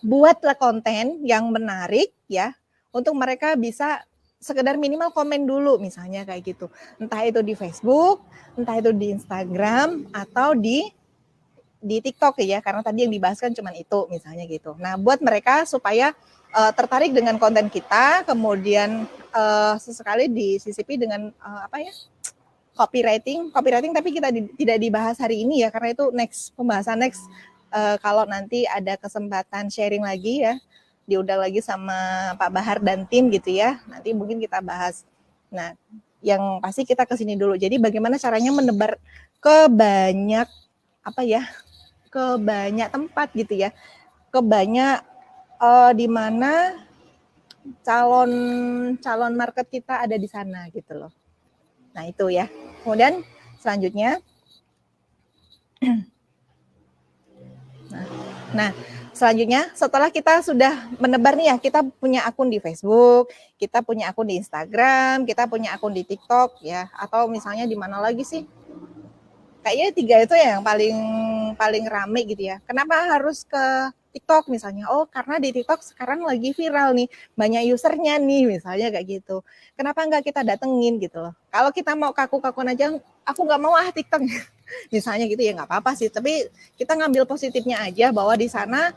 buatlah konten yang menarik ya, untuk mereka bisa sekedar minimal komen dulu misalnya kayak gitu. Entah itu di Facebook, entah itu di Instagram, atau di TikTok ya, karena tadi yang dibahas kan cuma itu misalnya gitu. Nah, buat mereka supaya tertarik dengan konten kita, kemudian sesekali disisipi dengan apa ya, copywriting tapi kita tidak dibahas hari ini ya, karena itu pembahasan next. Kalau nanti ada kesempatan sharing lagi ya, diundang lagi sama Pak Bahar dan tim gitu ya, nanti mungkin kita bahas. Nah, yang pasti kita kesini dulu. Jadi bagaimana caranya menebar ke banyak tempat gitu ya, ke banyak di mana calon market kita ada di sana gitu loh. Nah itu ya. Kemudian selanjutnya, nah selanjutnya setelah kita sudah menebar nih ya, kita punya akun di Facebook, kita punya akun di Instagram, kita punya akun di TikTok ya, atau misalnya di mana lagi sih? Kayaknya 3 itu ya yang paling rame gitu ya. Kenapa harus ke TikTok misalnya? Oh, karena di TikTok sekarang lagi viral nih, banyak usernya nih misalnya kayak gitu. Kenapa nggak kita datengin gitu loh? Kalau kita mau kaku-kakuan aja, aku nggak mau TikTok misalnya gitu ya, nggak apa-apa sih. Tapi kita ngambil positifnya aja, bahwa di sana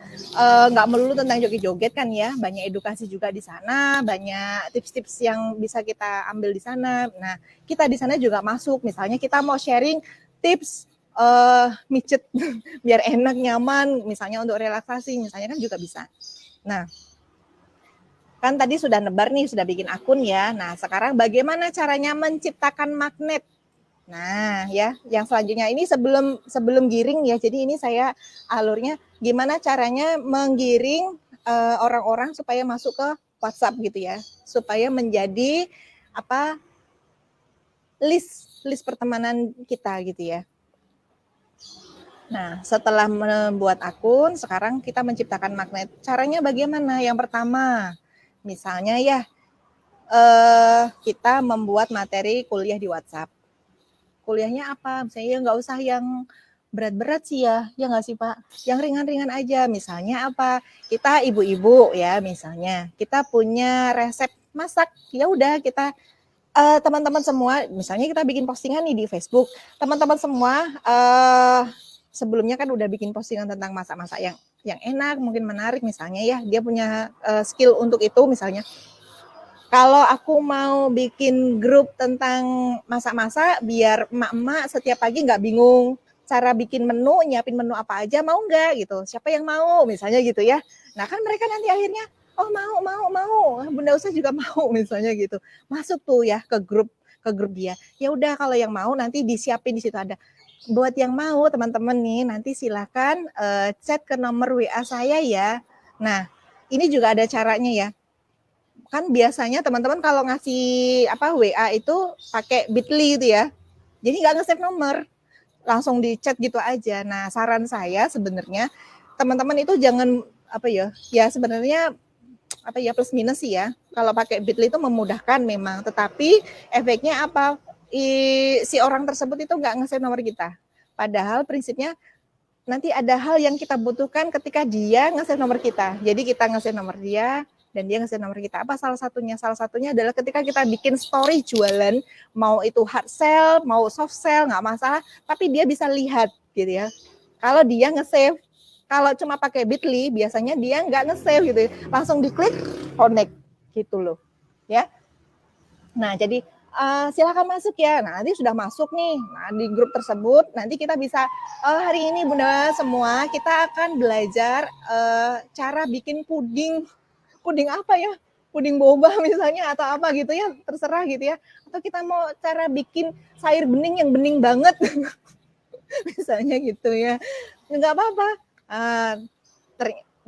nggak melulu tentang joget-joget kan ya, banyak edukasi juga di sana, banyak tips-tips yang bisa kita ambil di sana. Nah, kita di sana juga masuk, misalnya kita mau sharing tips mijet biar enak, nyaman, misalnya untuk relaksasi, misalnya kan juga bisa. Nah, kan tadi sudah nebar nih, sudah bikin akun ya. Nah, sekarang bagaimana caranya menciptakan magnet? Nah, ya, yang selanjutnya ini sebelum giring ya. Jadi ini saya alurnya gimana caranya menggiring orang-orang supaya masuk ke WhatsApp gitu ya, supaya menjadi list pertemanan kita gitu ya. Nah, setelah membuat akun, sekarang kita menciptakan magnet. Caranya bagaimana? Yang pertama, misalnya ya, kita membuat materi kuliah di WhatsApp. Kuliahnya apa? Misalnya nggak usah yang berat-berat sih ya nggak sih Pak? Yang ringan-ringan aja. Misalnya apa? Kita ibu-ibu ya, misalnya kita punya resep masak. Ya udah kita teman-teman semua, misalnya kita bikin postingan nih di Facebook, teman-teman semua sebelumnya kan udah bikin postingan tentang masak-masak yang enak, mungkin menarik misalnya ya, dia punya skill untuk itu misalnya. Kalau aku mau bikin grup tentang masak-masak biar emak-emak setiap pagi nggak bingung cara bikin menu, nyiapin menu apa aja, mau nggak gitu? Siapa yang mau misalnya gitu ya. Nah kan mereka nanti akhirnya, oh mau, Bunda Usah juga mau misalnya gitu. Masuk tuh ya ke grup dia. Ya udah kalau yang mau nanti disiapin di situ ada. Buat yang mau teman-teman nih nanti silakan chat ke nomor WA saya ya. Nah ini juga ada caranya ya. Kan biasanya teman-teman kalau ngasih WA itu pakai Bitly itu ya. Jadi nggak nge-save nomor, langsung di chat gitu aja. Nah, saran saya sebenarnya teman-teman itu jangan ya sebenarnya plus minus sih ya. Kalau pakai Bitly itu memudahkan memang, tetapi efeknya apa? Si orang tersebut itu nggak nge-save nomor kita. Padahal prinsipnya nanti ada hal yang kita butuhkan ketika dia nge-save nomor kita. Jadi kita nge-save nomor dia dan dia nge-save nomor kita. Apa salah satunya? Salah satunya adalah ketika kita bikin story jualan, mau itu hard sell, mau soft sell, nggak masalah, tapi dia bisa lihat gitu ya. Kalau dia nge-save, kalau cuma pakai Bitly, biasanya dia nggak nge-save gitu, langsung diklik connect gitu loh, ya. Nah, jadi silakan masuk ya. Nah, nanti sudah masuk nih. Nah, di grup tersebut nanti kita bisa hari ini Bunda semua kita akan belajar cara bikin puding. Puding apa ya? Puding boba misalnya atau apa gitu ya, terserah gitu ya. Atau kita mau cara bikin sayur bening yang bening banget. Misalnya gitu ya. Enggak apa-apa.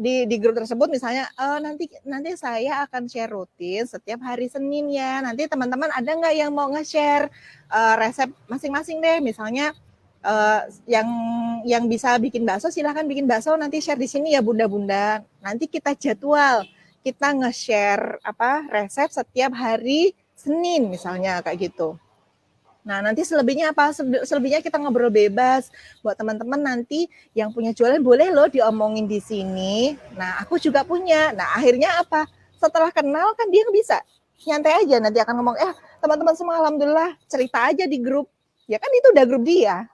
Di grup tersebut misalnya nanti saya akan share rutin setiap hari Senin ya. Nanti teman-teman ada nggak yang mau nge-share resep masing-masing deh. Misalnya yang bisa bikin bakso silahkan bikin bakso nanti share di sini ya Bunda-bunda. Nanti kita jadwal kita nge-share resep setiap hari Senin misalnya kayak gitu. Nah, nanti selebihnya apa? Selebihnya kita ngobrol bebas. Buat teman-teman nanti yang punya jualan boleh loh diomongin di sini. Nah, aku juga punya. Nah, akhirnya apa? Setelah kenal kan dia bisa nyantai aja nanti akan ngomong, teman-teman semua alhamdulillah cerita aja di grup. Ya kan itu udah grup dia.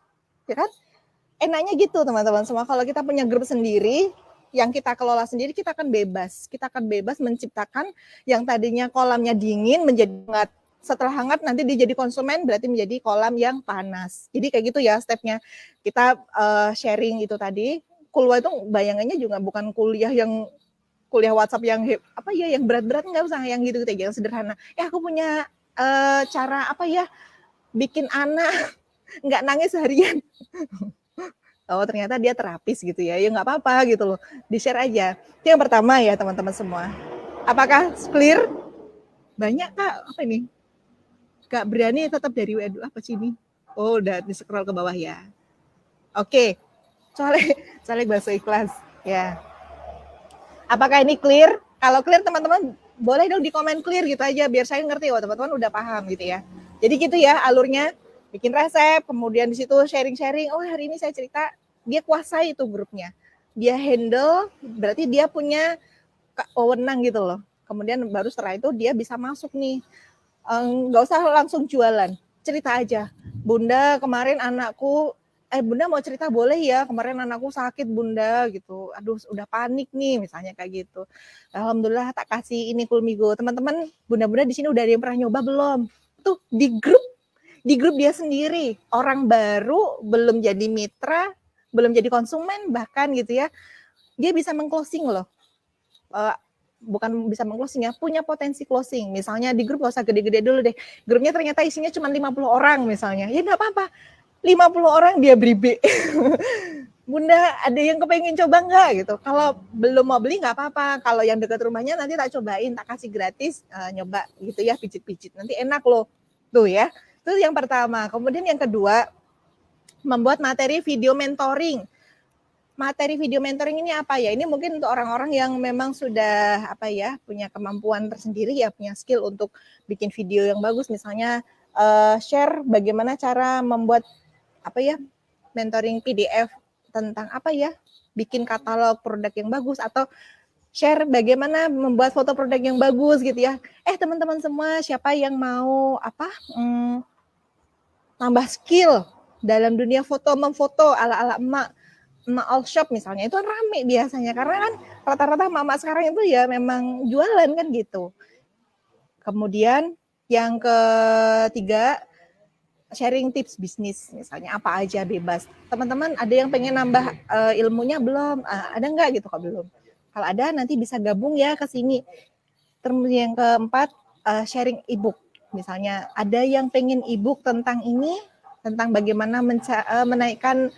Ya kan? Enaknya gitu teman-teman semua. Kalau kita punya grup sendiri, yang kita kelola sendiri, kita akan bebas. Kita akan bebas menciptakan yang tadinya kolamnya dingin menjadi hangat. Setelah hangat nanti dia jadi konsumen berarti menjadi kolam yang panas. Jadi kayak gitu ya stepnya. Kita sharing itu tadi. Kuliah itu bayangannya juga bukan kuliah WhatsApp yang yang berat-berat, nggak usah yang gitu yang sederhana. Aku punya cara bikin anak nggak nangis seharian. Oh ternyata dia terapis gitu ya. Ya nggak apa-apa gitu loh. Di-share aja. Itu yang pertama ya teman-teman semua. Apakah clear? Banyak Kak, apa ini? Gak berani tetap dari WeDo apa sih ini? Oh, udah di scroll ke bawah ya. Oke. Soalnya bahasa ikhlas ya. Apakah ini clear? Kalau clear teman-teman boleh dong di komen clear gitu aja biar saya ngerti teman-teman udah paham gitu ya. Jadi gitu ya alurnya, bikin resep, kemudian di situ sharing-sharing. Oh, hari ini saya cerita, dia kuasai itu grupnya. Dia handle, berarti dia punya wewenang gitu loh. Kemudian baru setelah itu dia bisa masuk nih. Nggak usah langsung jualan, cerita aja. Bunda kemarin anakku, Bunda mau cerita boleh ya, kemarin anakku sakit Bunda gitu. Aduh udah panik nih misalnya kayak gitu. Alhamdulillah tak kasih ini Kulmigo. Teman-teman, Bunda-bunda di sini udah ada yang pernah nyoba belum? Tuh di grup dia sendiri. Orang baru belum jadi mitra, belum jadi konsumen bahkan gitu ya. Dia bisa meng-closing loh. Bukan bisa meng-closing ya, punya potensi closing. Misalnya di grup gak usah gede-gede dulu deh. Grupnya ternyata isinya cuma 50 orang misalnya. Ya enggak apa-apa. 50 orang dia beribe. Bunda ada yang kepengen coba enggak gitu. Kalau belum mau beli enggak apa-apa. Kalau yang dekat rumahnya nanti tak cobain, tak kasih gratis nyoba gitu ya, pijit-pijit. Nanti enak loh. Tuh ya. Itu yang pertama. Kemudian yang kedua, membuat materi video mentoring. Materi video mentoring ini apa ya? Ini mungkin untuk orang-orang yang memang sudah punya kemampuan tersendiri ya, punya skill untuk bikin video yang bagus. Misalnya share bagaimana cara membuat mentoring PDF tentang bikin katalog produk yang bagus, atau share bagaimana membuat foto produk yang bagus gitu ya. Teman-teman semua siapa yang mau tambah skill dalam dunia memfoto ala-ala emak all shop misalnya, itu kan rame biasanya karena kan rata-rata mama sekarang itu ya memang jualan kan gitu. Kemudian yang ketiga, sharing tips bisnis misalnya apa aja bebas. Teman-teman ada yang pengen nambah ilmunya belum? Ada nggak gitu kok belum? Kalau ada nanti bisa gabung ya ke sini. Terus yang keempat, sharing ebook. Misalnya ada yang pengen ebook tentang ini, tentang bagaimana menaikkan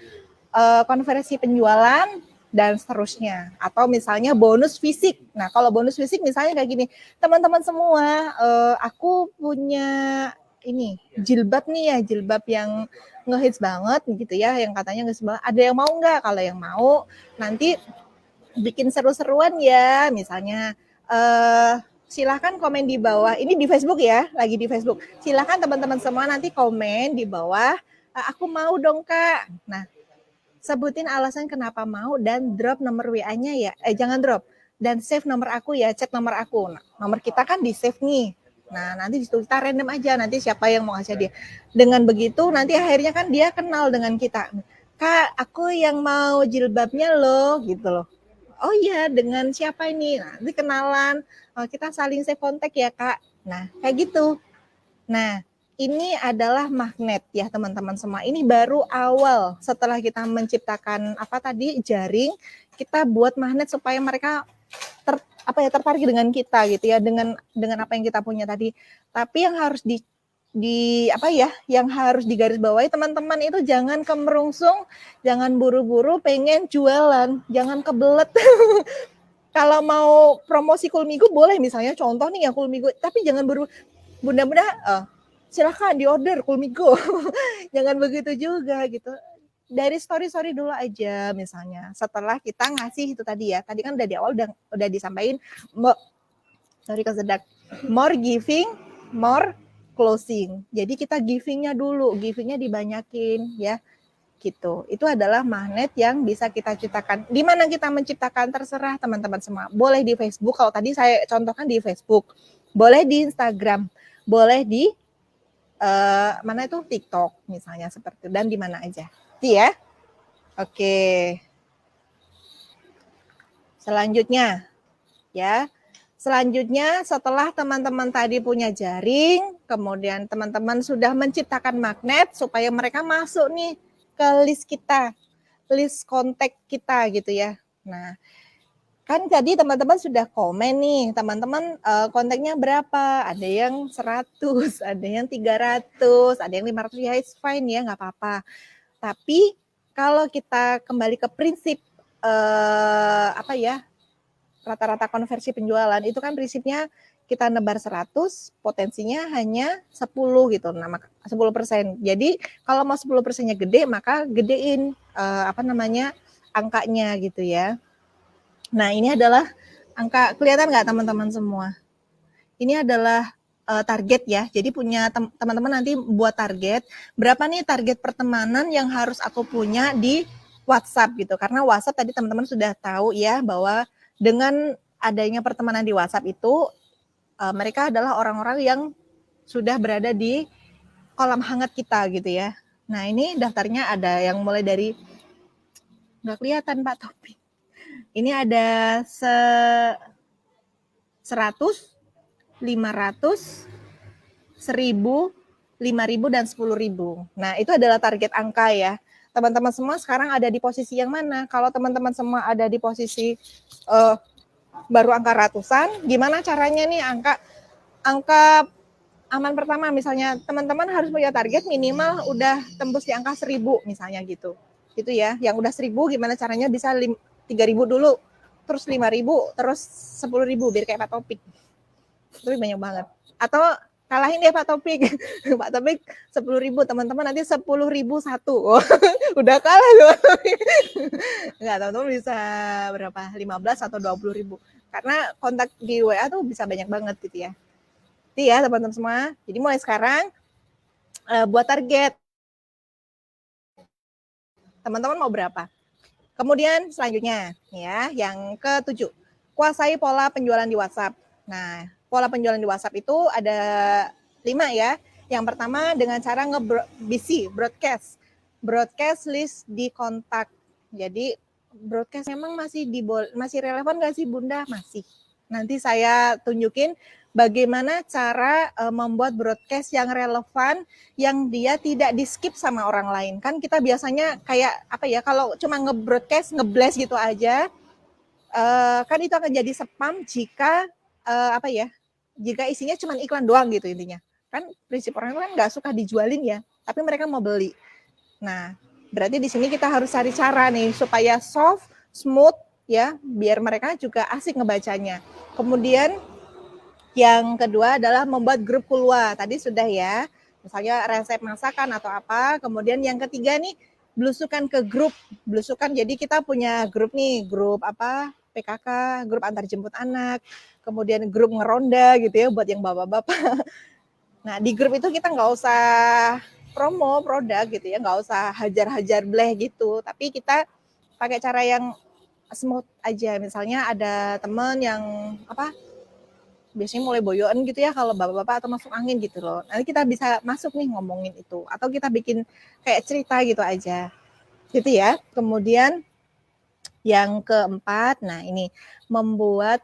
konversi penjualan dan seterusnya, atau misalnya bonus fisik. Nah kalau bonus fisik misalnya kayak gini, teman-teman semua, aku punya ini jilbab nih ya, jilbab yang ngehits banget gitu ya, yang katanya ngehits banget. Ada yang mau nggak? Kalau yang mau nanti bikin seru-seruan ya, misalnya silahkan komen di bawah. Ini di Facebook ya, lagi di Facebook. Silahkan teman-teman semua nanti komen di bawah. Aku mau dong Kak. Nah sebutin alasan kenapa mau dan drop nomor WA-nya ya. Jangan drop. Dan save nomor aku ya, chat nomor aku. Nah, nomor kita kan di save nih. Nah, nanti disitu kita random aja, nanti siapa yang mau ngasih dia. Dengan begitu, nanti akhirnya kan dia kenal dengan kita. Kak, aku yang mau jilbabnya loh, gitu loh. Oh iya, dengan siapa ini? Nah, nanti kenalan, kita saling save kontak ya Kak. Nah, kayak gitu. Nah, ini adalah magnet ya teman-teman semua. Ini baru awal setelah kita menciptakan apa tadi jaring, kita buat magnet supaya mereka tertarik dengan kita gitu ya, dengan apa yang kita punya tadi. Tapi yang harus yang harus digarisbawahi teman-teman itu jangan kemerungsung, jangan buru-buru pengen jualan, jangan kebelet. Kalau mau promosi Kulmigo boleh misalnya contoh nih ya Kulmigo, tapi jangan bunda-bunda silahkan diorder Kulmigo. Jangan begitu juga gitu. Dari story dulu aja misalnya. Setelah kita ngasih itu tadi ya. Tadi kan udah di awal udah disampaikan more giving, more closing. Jadi kita givingnya dulu, givingnya dibanyakin ya gitu. Itu adalah magnet yang bisa kita ciptakan. Di mana kita menciptakan terserah teman-teman semua. Boleh di Facebook, kalau tadi saya contohkan di Facebook. Boleh di Instagram, boleh di mana itu TikTok misalnya seperti itu, dan di mana aja. Ya. Oke. Selanjutnya ya. Selanjutnya setelah teman-teman tadi punya jaring, kemudian teman-teman sudah menciptakan magnet supaya mereka masuk nih ke list kita, list kontak kita gitu ya. Nah, kan tadi teman-teman sudah komen nih, teman-teman kontaknya berapa? Ada yang 100, ada yang 300, ada yang 500, ya it's fine ya, nggak apa-apa. Tapi kalau kita kembali ke prinsip rata-rata konversi penjualan itu kan prinsipnya kita nebar 100, potensinya hanya 10 gitu. Nah, 10%. Jadi kalau mau 10%-nya gede, maka gedein angkanya gitu ya. Nah, ini adalah angka, kelihatan nggak teman-teman semua? Ini adalah target ya. Jadi punya teman-teman nanti buat target. Berapa nih target pertemanan yang harus aku punya di WhatsApp gitu. Karena WhatsApp tadi teman-teman sudah tahu ya bahwa dengan adanya pertemanan di WhatsApp itu mereka adalah orang-orang yang sudah berada di kolam hangat kita gitu ya. Nah, ini daftarnya ada yang mulai dari, nggak kelihatan Pak Topik. Ini ada 100, 500, 1000, 5.000 dan 10.000. Nah, itu adalah target angka ya. Teman-teman semua sekarang ada di posisi yang mana? Kalau teman-teman semua ada di posisi baru angka ratusan, gimana caranya nih angka aman pertama misalnya teman-teman harus punya target minimal udah tembus di angka 1.000 misalnya gitu. Gitu ya. Yang udah 1.000 gimana caranya bisa 3.000 dulu, terus 5.000, terus 10.000 biar kayak Pak Topik. Tapi banyak banget. Atau kalahin deh Pak Topik. Pak Topik 10.000, teman-teman nanti 10.001. Oh, udah kalah loh. Enggak, teman-teman bisa berapa? 15 atau 20.000. Karena kontak di WA tuh bisa banyak banget gitu ya. Itu ya teman-teman semua. Jadi mulai sekarang buat target. Teman-teman mau berapa? Kemudian selanjutnya ya, yang ke-7. Kuasai pola penjualan di WhatsApp. Nah, pola penjualan di WhatsApp itu ada 5 ya. Yang pertama dengan cara broadcast. Broadcast list di kontak. Jadi broadcast memang masih relevan nggak sih Bunda? Masih. Nanti saya tunjukin bagaimana cara membuat broadcast yang relevan, yang dia tidak di skip sama orang lain. Kan kita biasanya kayak kalau cuma nge-broadcast, nge-blast gitu aja, kan itu akan jadi spam jika jika isinya cuma iklan doang gitu intinya. Kan prinsip orang kan nggak suka dijualin ya, tapi mereka mau beli. Nah, berarti di sini kita harus cari cara nih supaya soft, smooth ya, biar mereka juga asik ngebacanya. Kemudian yang kedua adalah membuat grup keluar. Tadi sudah ya, misalnya resep masakan atau apa. Kemudian yang ketiga nih, belusukan ke grup. Belusukan, jadi kita punya grup nih, grup PKK, grup antar jemput anak. Kemudian grup ngeronda gitu ya, buat yang bapak-bapak. Nah, di grup itu kita nggak usah promo produk gitu ya, nggak usah hajar-hajar bleh gitu, tapi kita pakai cara yang smooth aja. Misalnya ada teman yang apa, biasanya mulai boyoan gitu ya kalau bapak-bapak atau masuk angin gitu loh. Nanti kita bisa masuk nih ngomongin itu, atau kita bikin kayak cerita gitu aja, gitu ya. Kemudian yang keempat, nah ini membuat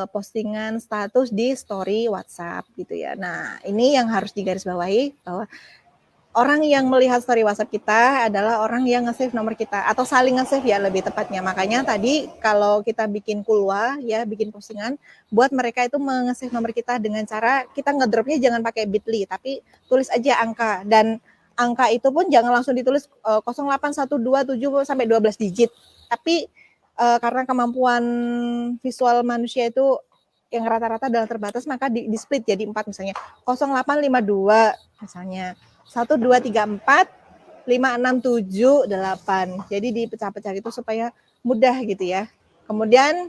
postingan status di story WhatsApp gitu ya. Nah ini yang harus digarisbawahi bahwa orang yang melihat story WhatsApp kita adalah orang yang nge-save nomor kita, atau saling nge-save ya lebih tepatnya. Makanya tadi kalau kita bikin kulwa ya, bikin postingan, buat mereka itu nge-save nomor kita dengan cara kita ngedropnya jangan pakai bit.ly, tapi tulis aja angka, dan angka itu pun jangan langsung ditulis 08127 sampai 12 digit. Tapi karena kemampuan visual manusia itu yang rata-rata adalah terbatas, maka di split jadi 4 misalnya. 0852 misalnya. 1, 2, 3, 4, 5, 6, 7, 8. Jadi dipecah-pecah itu supaya mudah gitu ya. Kemudian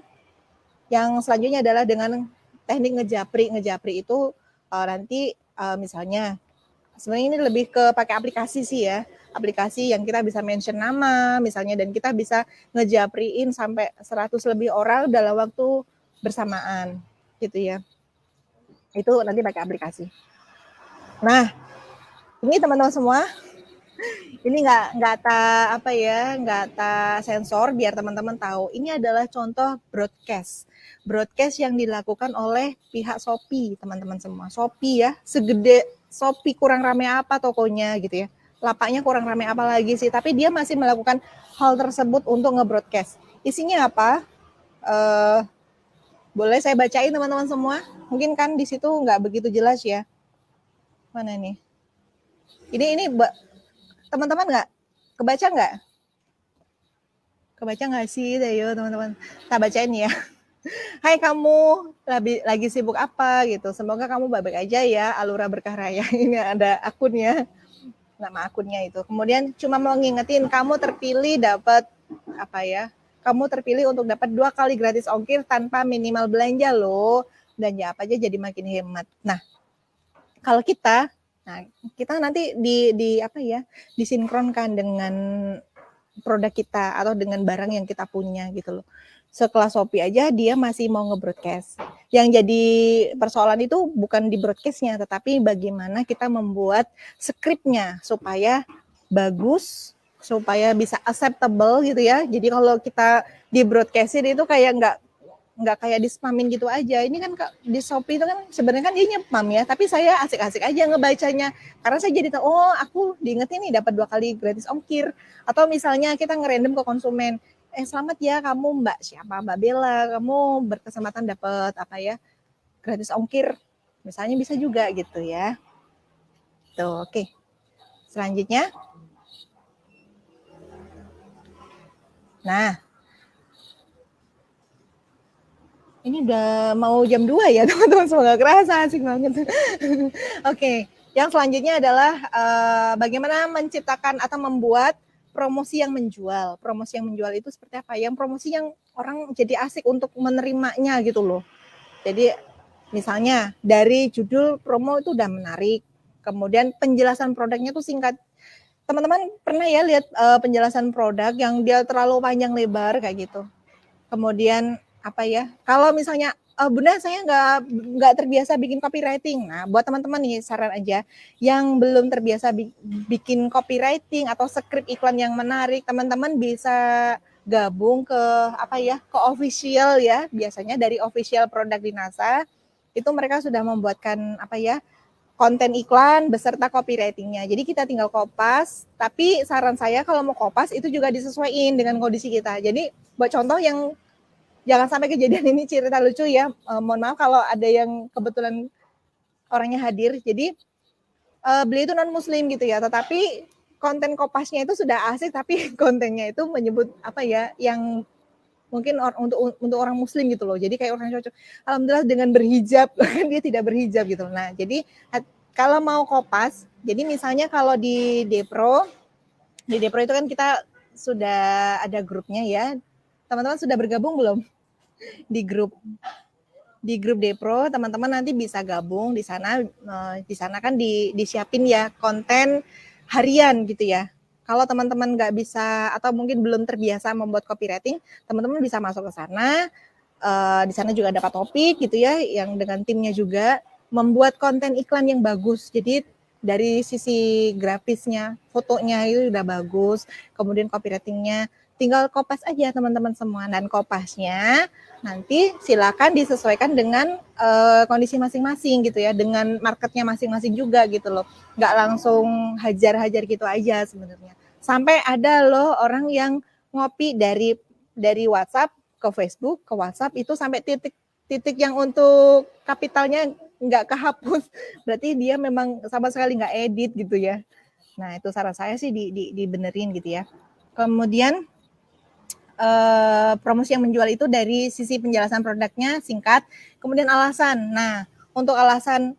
yang selanjutnya adalah dengan teknik ngejapri. Ngejapri itu nanti misalnya, sebenarnya ini lebih ke pakai aplikasi sih ya. Aplikasi yang kita bisa mention nama misalnya, dan kita bisa ngejapriin sampai 100 lebih orang dalam waktu bersamaan gitu ya. Itu nanti pakai aplikasi. Nah, ini teman-teman semua, ini nggak sensor biar teman-teman tahu. Ini adalah contoh broadcast yang dilakukan oleh pihak Shopee, teman-teman semua. Shopee ya, segede Shopee kurang rame apa tokonya gitu ya. Lapaknya kurang rame apa lagi sih, tapi dia masih melakukan hal tersebut untuk nge-broadcast. Isinya apa? Boleh saya bacain teman-teman semua? Mungkin kan di situ nggak begitu jelas ya. Mana nih? Ini teman-teman nggak? Kebaca nggak? Kebaca nggak sih, Dayo teman-teman? Tak bacain ya. Hai kamu, lagi sibuk apa gitu? Semoga kamu baik-baik aja ya, Alura Berkah Raya. Ini ada akunnya, nama akunnya itu. Kemudian cuma mau ngingetin, kamu terpilih dapat apa ya? Kamu terpilih untuk dapat 2 kali gratis ongkir tanpa minimal belanja loh. Belanja apa aja jadi makin hemat. Nah, kalau kita nanti di apa ya? Disinkronkan dengan produk kita atau dengan barang yang kita punya gitu loh. Sekelas Shopee aja dia masih mau nge-broadcast. Yang jadi persoalan itu bukan di broadcastnya, tetapi bagaimana kita membuat skripnya supaya bagus, supaya bisa acceptable gitu ya. Jadi kalau kita di broadcastin itu kayak nggak kayak di spamin gitu aja. Ini kan di Shopee itu kan sebenarnya kan dia nyepam ya, tapi saya asik-asik aja ngebacanya karena saya jadi tahu, oh aku diingetin nih dapat 2 kali gratis ongkir. Atau misalnya kita ngerandom ke konsumen, selamat ya kamu Mbak siapa, Mbak Bella, kamu berkesempatan dapat apa ya, gratis ongkir. Misalnya bisa juga gitu ya. Tuh, oke. Selanjutnya. Nah, ini udah mau jam 2 ya teman-teman, semoga kerasa, asik banget. Oke, yang selanjutnya adalah bagaimana menciptakan atau membuat promosi yang menjual. Promosi yang menjual itu seperti apa? Yang promosi yang orang jadi asik untuk menerimanya gitu loh. Jadi misalnya dari judul promo itu udah menarik, kemudian penjelasan produknya tuh singkat. Teman-teman pernah ya lihat penjelasan produk yang dia terlalu panjang lebar kayak gitu. Kemudian apa ya? Kalau misalnya Bunda saya nggak terbiasa bikin copywriting. Nah, buat teman-teman nih saran aja yang belum terbiasa bikin copywriting atau skrip iklan yang menarik, teman-teman bisa gabung ke apa ya? Ke official ya. Biasanya dari official produk di NASA itu mereka sudah membuatkan apa ya? Konten iklan beserta copywritingnya. Jadi kita tinggal kopas, tapi saran saya kalau mau kopas itu juga disesuaikan dengan kondisi kita. Jadi buat contoh yang jangan sampai kejadian ini cerita lucu ya. Mohon maaf kalau ada yang kebetulan orangnya hadir. Jadi beliau itu non muslim gitu ya, tetapi konten kopasnya itu sudah asik, tapi kontennya itu menyebut apa ya yang mungkin untuk orang muslim gitu loh. Jadi kayak orang cocok. Alhamdulillah dengan berhijab, dia tidak berhijab gitu. Nah, jadi kalau mau kopas, jadi misalnya kalau di Depro itu kan kita sudah ada grupnya ya. Teman-teman sudah bergabung belum di grup di grup Depro, teman-teman nanti bisa gabung di sana. Di sana kan disiapin ya konten harian gitu ya. Kalau teman-teman nggak bisa atau mungkin belum terbiasa membuat copywriting, teman-teman bisa masuk ke sana. Di sana juga dapat topik gitu ya, yang dengan timnya juga membuat konten iklan yang bagus. Jadi dari sisi grafisnya, fotonya itu udah bagus, kemudian copywritingnya tinggal kopas aja teman-teman semua, dan kopasnya nanti silakan disesuaikan dengan kondisi masing-masing gitu ya, dengan marketnya masing-masing juga gitu loh, nggak langsung hajar-hajar gitu aja sebenarnya. Sampai ada loh orang yang ngopi dari WhatsApp ke Facebook, ke WhatsApp itu sampai titik yang untuk kapitalnya nggak kehapus, berarti dia memang sama sekali nggak edit gitu ya. Nah itu saran saya sih dibenerin gitu ya. Kemudian promosi yang menjual itu dari sisi penjelasan produknya singkat, kemudian alasan. Nah, untuk alasan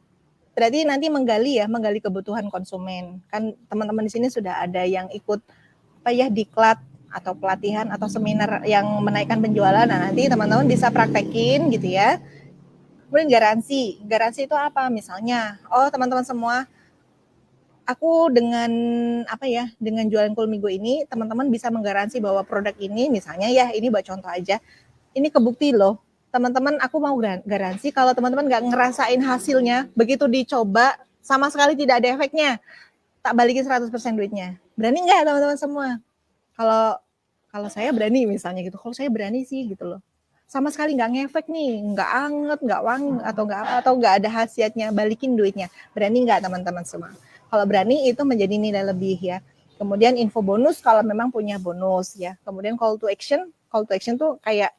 berarti nanti menggali kebutuhan konsumen. Kan teman-teman di sini sudah ada yang ikut apa ya, diklat atau pelatihan atau seminar yang menaikkan penjualan. Nah, nanti teman-teman bisa praktekin gitu ya. Kemudian garansi. Garansi itu apa? Misalnya, teman-teman semua, aku dengan dengan jualan Kulmigo ini, teman-teman bisa menggaransi bahwa produk ini, misalnya ya, ini buat contoh aja, ini kebukti loh, teman-teman, aku mau garansi kalau teman-teman nggak ngerasain hasilnya, begitu dicoba sama sekali tidak ada efeknya, tak balikin 100% duitnya. Berani nggak teman-teman semua? Kalau saya berani misalnya gitu, kalau saya berani sih gitu loh. Sama sekali nggak ngefek nih, nggak anget, nggak wangi, atau nggak ada khasiatnya, balikin duitnya. Berani nggak teman-teman semua? Kalau berani itu menjadi nilai lebih ya. Kemudian info bonus kalau memang punya bonus ya. Kemudian call to action tuh kayak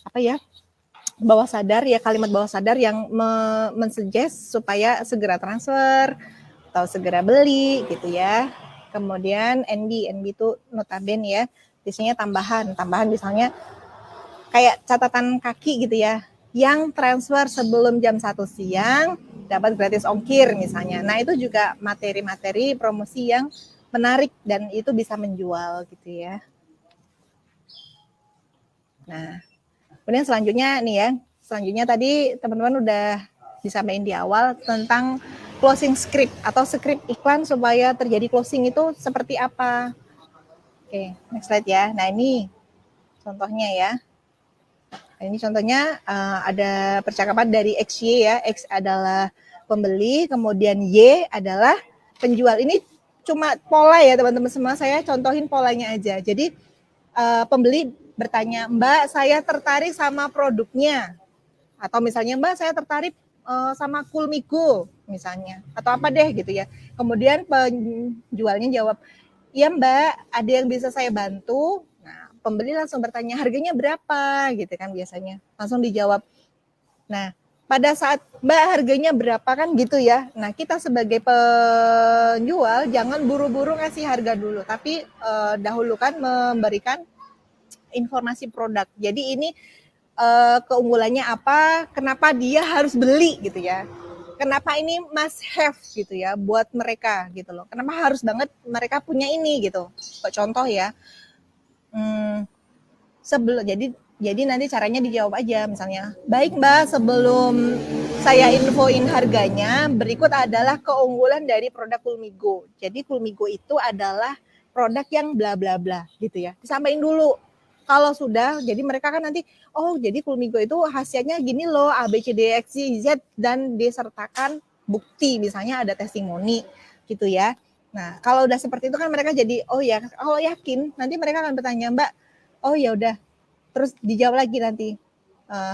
apa ya? Bawah sadar ya, kalimat bawah sadar yang mensuggest supaya segera transfer atau segera beli gitu ya. Kemudian NB itu notabene ya, biasanya tambahan misalnya kayak catatan kaki gitu ya, yang transfer sebelum jam 1 siang dapat gratis ongkir misalnya. Nah itu juga materi-materi promosi yang menarik dan itu bisa menjual gitu ya. Nah kemudian selanjutnya tadi teman-teman udah disampaikan di awal tentang closing script atau script iklan supaya terjadi closing itu seperti apa. Oke, next slide ya. Nah ini contohnya ya. Ini contohnya ada percakapan dari XY ya. X adalah pembeli, kemudian Y adalah penjual. Ini cuma pola ya teman-teman semua. Saya contohin polanya aja. Jadi pembeli bertanya, Mbak saya tertarik sama produknya. Atau misalnya Mbak saya tertarik sama Kulmigo misalnya. Atau apa deh gitu ya. Kemudian penjualnya jawab, iya Mbak, ada yang bisa saya bantu? Nah, pembeli langsung bertanya harganya berapa gitu kan biasanya. Langsung dijawab. Nah, pada saat Mbak harganya berapa kan gitu ya. Nah, kita sebagai penjual jangan buru-buru ngasih harga dulu, tapi dahulukan memberikan informasi produk. Jadi ini keunggulannya apa, kenapa dia harus beli gitu ya. Kenapa ini must have gitu ya buat mereka gitu loh. Kenapa harus banget mereka punya ini gitu. Contoh ya. Jadi nanti caranya dijawab aja misalnya. Baik Mbak, sebelum saya infoin harganya, berikut adalah keunggulan dari produk Kulmigo. Jadi Kulmigo itu adalah produk yang bla bla bla gitu ya. Disampaikan dulu. Kalau sudah, jadi mereka kan nanti, oh jadi Kulmigo itu khasiatnya gini loh, A, B, C, D, X, Y, Z, dan disertakan bukti, misalnya ada testimoni gitu ya. Nah kalau udah seperti itu kan mereka jadi, oh ya, kalau yakin, nanti mereka akan bertanya, Mbak, oh ya udah, terus dijawab lagi nanti,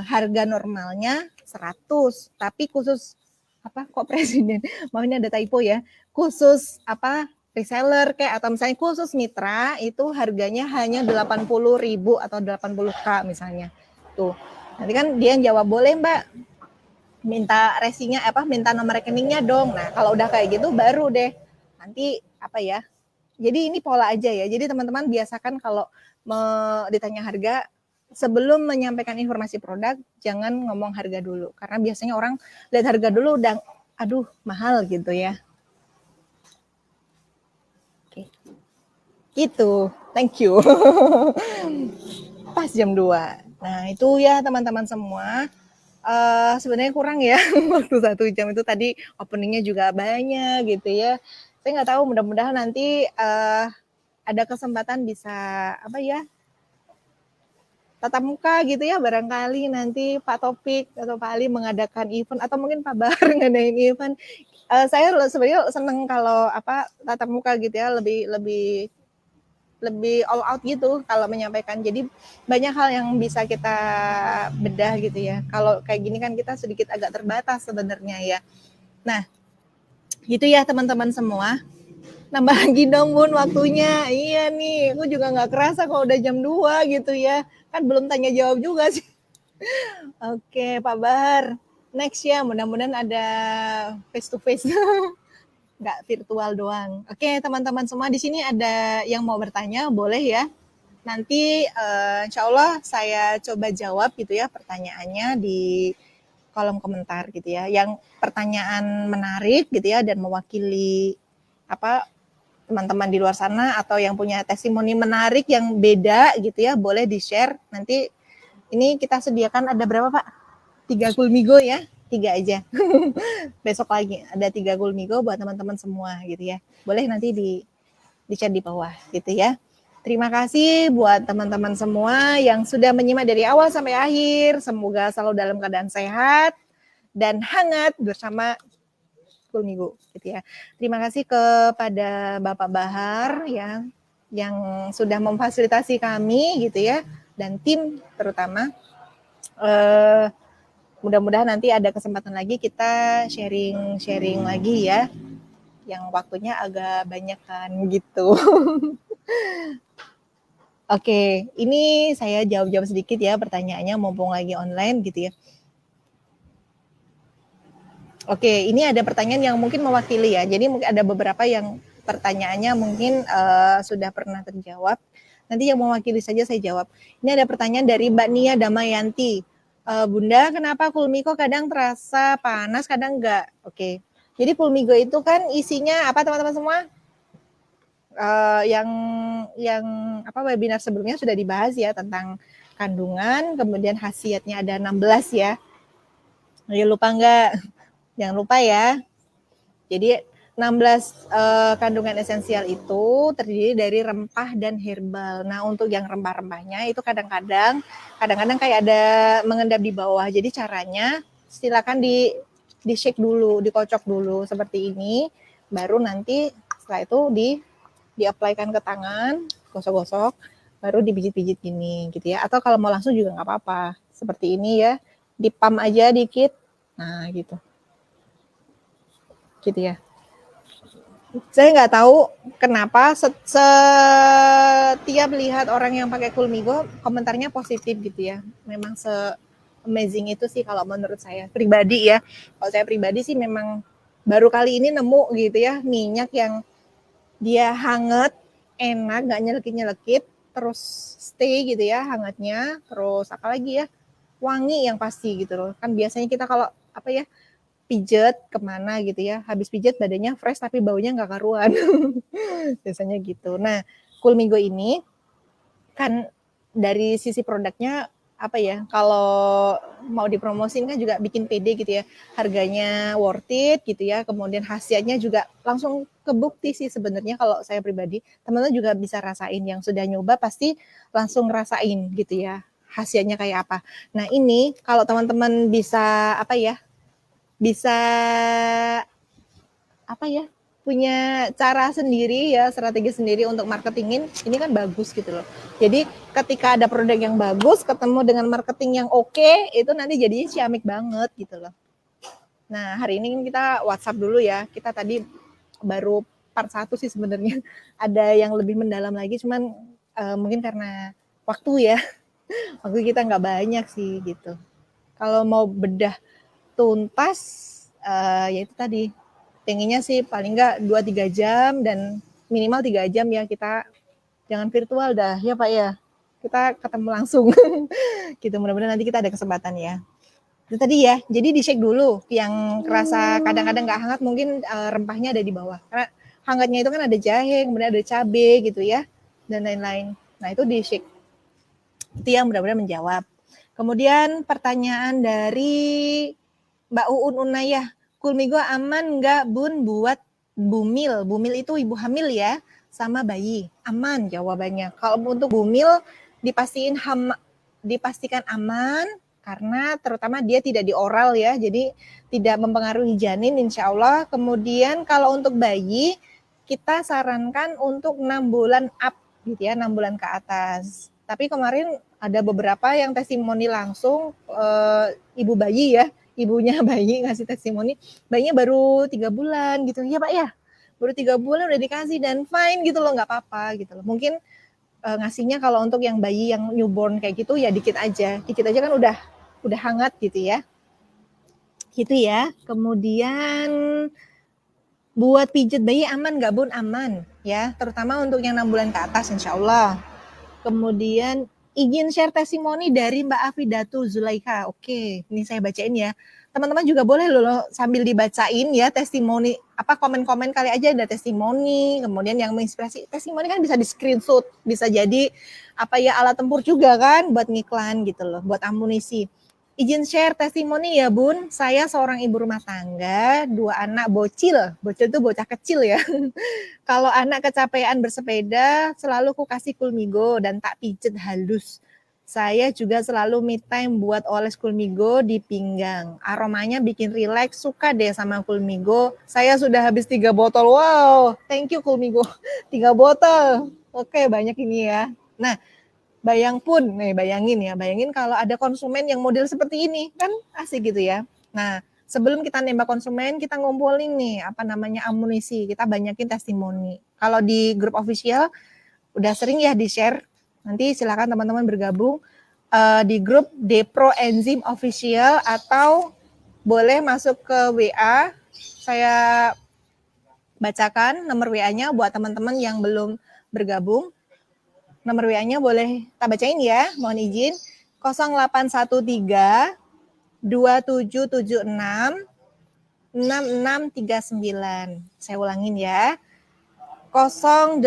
harga normalnya 100, tapi khusus, apa kok presiden, mau ini ada typo ya, khusus apa reseller kayak atau misalnya khusus mitra itu harganya hanya 80.000 atau 80k misalnya. Tuh. Nanti kan dia yang jawab, boleh Mbak, minta resinya minta nomor rekeningnya dong. Nah, kalau udah kayak gitu baru deh nanti apa ya? Jadi ini pola aja ya. Jadi teman-teman biasakan kalau ditanya harga, sebelum menyampaikan informasi produk jangan ngomong harga dulu karena biasanya orang lihat harga dulu udah aduh mahal gitu ya. Gitu, thank you. Pas jam 2. Nah itu ya teman-teman semua, Sebenarnya kurang ya waktu 1 jam itu tadi openingnya juga banyak gitu ya. Saya nggak tahu, mudah-mudahan nanti ada kesempatan bisa apa ya, tatap muka gitu ya, barangkali nanti Pak Topik atau Pak Ali mengadakan event atau mungkin Pak Bahar ngadain event. Saya sebenarnya seneng kalau apa tatap muka gitu ya, lebih lebih lebih all out gitu kalau menyampaikan. Jadi banyak hal yang bisa kita bedah gitu ya. Kalau kayak gini kan kita sedikit agak terbatas sebenarnya ya. Nah, gitu ya teman-teman semua. Nambah lagi dong Bun waktunya. Iya nih, aku juga nggak kerasa kalau udah jam 2 gitu ya. Kan belum tanya jawab juga sih. Oke, Pak Bahar. Next ya, mudah-mudahan ada face to face. Nggak virtual doang. Oke, teman-teman semua di sini ada yang mau bertanya, boleh ya. Nanti insya Allah saya coba jawab gitu ya pertanyaannya di kolom komentar gitu ya. Yang pertanyaan menarik gitu ya dan mewakili apa teman-teman di luar sana atau yang punya testimoni menarik yang beda gitu ya, boleh di-share. Nanti ini kita sediakan ada berapa Pak? 3 Gulmigo ya, 3 aja. Besok lagi ada 3 Gulmigo buat teman-teman semua gitu ya. Boleh nanti di chat di bawah gitu ya. Terima kasih buat teman-teman semua yang sudah menyimak dari awal sampai akhir. Semoga selalu dalam keadaan sehat dan hangat bersama Gulmigo gitu ya. Terima kasih kepada Bapak Bahar ya yang sudah memfasilitasi kami gitu ya dan tim terutama. Mudah-mudahan nanti ada kesempatan lagi kita sharing lagi ya. Yang waktunya agak banyak kan gitu. Oke, ini saya jawab-jawab sedikit ya pertanyaannya mumpung lagi online gitu ya. Oke, ini ada pertanyaan yang mungkin mewakili ya. Jadi mungkin ada beberapa yang pertanyaannya mungkin sudah pernah terjawab. Nanti yang mewakili saja saya jawab. Ini ada pertanyaan dari Mbak Nia Damayanti. Bunda, kenapa Kulmigo kadang terasa panas, kadang enggak? Oke. Jadi Kulmigo itu kan isinya apa teman-teman semua? Yang apa webinar sebelumnya sudah dibahas ya tentang kandungan, kemudian khasiatnya ada 16 ya. Ya lupa enggak? Jangan lupa ya. Jadi 16 kandungan esensial itu terdiri dari rempah dan herbal. Nah, untuk yang rempah-rempahnya itu kadang-kadang kayak ada mengendap di bawah. Jadi caranya silakan di shake dulu, dikocok dulu seperti ini. Baru nanti setelah itu di-apply-kan ke tangan, gosok-gosok, baru dipijit-pijit gini gitu ya. Atau kalau mau langsung juga nggak apa-apa. Seperti ini ya, dipam aja dikit. Nah, gitu. Gitu ya. Saya nggak tahu kenapa setiap lihat orang yang pakai Kulmigo komentarnya positif gitu ya. Memang amazing itu sih kalau menurut saya pribadi ya. Kalau saya pribadi sih memang baru kali ini nemu gitu ya minyak yang dia hangat, enak, nggak nyelekit-nyelekit, terus stay gitu ya hangatnya, terus apa lagi ya wangi yang pasti gitu loh. Kan biasanya kita kalau apa ya pijet kemana gitu ya, habis pijet badannya fresh tapi baunya nggak karuan. Biasanya gitu. Nah, Kulmigo ini kan dari sisi produknya apa ya, kalau mau dipromosin kan juga bikin pede gitu ya, harganya worth it gitu ya, kemudian khasiatnya juga langsung kebukti sih sebenarnya kalau saya pribadi. Teman-teman juga bisa rasain, yang sudah nyoba pasti langsung ngerasain gitu ya, khasiatnya kayak apa. Nah ini kalau teman-teman bisa apa ya, bisa apa ya, punya cara sendiri ya, strategi sendiri untuk marketingin, ini kan bagus gitu loh. Jadi ketika ada produk yang bagus, ketemu dengan marketing yang oke, itu nanti jadinya ciamik banget gitu loh. Nah hari ini kita WhatsApp dulu ya, kita tadi baru part 1 sih sebenarnya. Ada yang lebih mendalam lagi, cuman mungkin karena waktu ya, waktu kita nggak banyak sih gitu. Kalau mau bedah tuntas, ya itu tadi, pengennya sih paling nggak 2-3 jam dan minimal 3 jam ya, kita jangan virtual dah ya Pak ya, kita ketemu langsung. Gitu, mudah-mudahan nanti kita ada kesempatan ya. Itu tadi ya, jadi di shake dulu, yang kerasa kadang-kadang nggak hangat mungkin rempahnya ada di bawah, karena hangatnya itu kan ada jahe, kemudian ada cabai gitu ya, dan lain-lain. Nah itu di shake, itu yang mudah-mudahan menjawab. Kemudian pertanyaan dari Mbak Uun Unayah, Kulmigo aman nggak Bun buat bumil? Bumil itu ibu hamil ya, sama bayi. Aman jawabannya. Kalau untuk bumil dipastikan aman karena terutama dia tidak di oral ya, jadi tidak mempengaruhi janin insya Allah. Kemudian kalau untuk bayi kita sarankan untuk 6 bulan up gitu ya, 6 bulan ke atas. Tapi kemarin ada beberapa yang testimoni langsung ibu bayi ya, ibunya bayi ngasih testimoni, bayinya baru 3 bulan gitu. Ya Pak ya, baru 3 bulan udah dikasih dan fine gitu loh, nggak apa-apa gitu loh. Mungkin ngasihnya kalau untuk yang bayi yang newborn kayak gitu ya dikit aja kan udah hangat gitu ya. Gitu ya. Kemudian buat pijet bayi aman nggak Bun? Aman ya, terutama untuk yang 6 bulan ke atas insya Allah. Kemudian izin share testimoni dari Mbak Afidatu Zulaika. Oke, ini saya bacain ya. Teman-teman juga boleh loh sambil dibacain ya testimoni, apa komen-komen kali aja ada testimoni, kemudian yang menginspirasi. Testimoni kan bisa di screenshot, bisa jadi apa ya alat tempur juga kan buat ngiklan gitu loh, buat amunisi. Izin share testimoni ya Bun, saya seorang ibu rumah tangga, 2 anak bocil itu bocah kecil ya. Kalau anak kecapean bersepeda, selalu ku kasih Kulmigo dan tak pijet halus. Saya juga selalu me time buat oles Kulmigo di pinggang. Aromanya bikin rileks, suka deh sama Kulmigo. Saya sudah habis 3 botol. Wow, thank you Kulmigo. 3 botol. Oke, banyak ini ya. Nah, bayangin kalau ada konsumen yang model seperti ini, kan asik gitu ya. Nah, sebelum kita nembak konsumen, kita ngumpulin nih, amunisi, kita banyakin testimoni. Kalau di grup official, udah sering ya di-share, nanti silakan teman-teman bergabung di grup Depro Enzim Official atau boleh masuk ke WA, saya bacakan nomor WA-nya buat teman-teman yang belum bergabung. Nomor WA-nya boleh tak bacain ya, mohon izin. 0813 2776 6639. Saya ulangin ya. 0813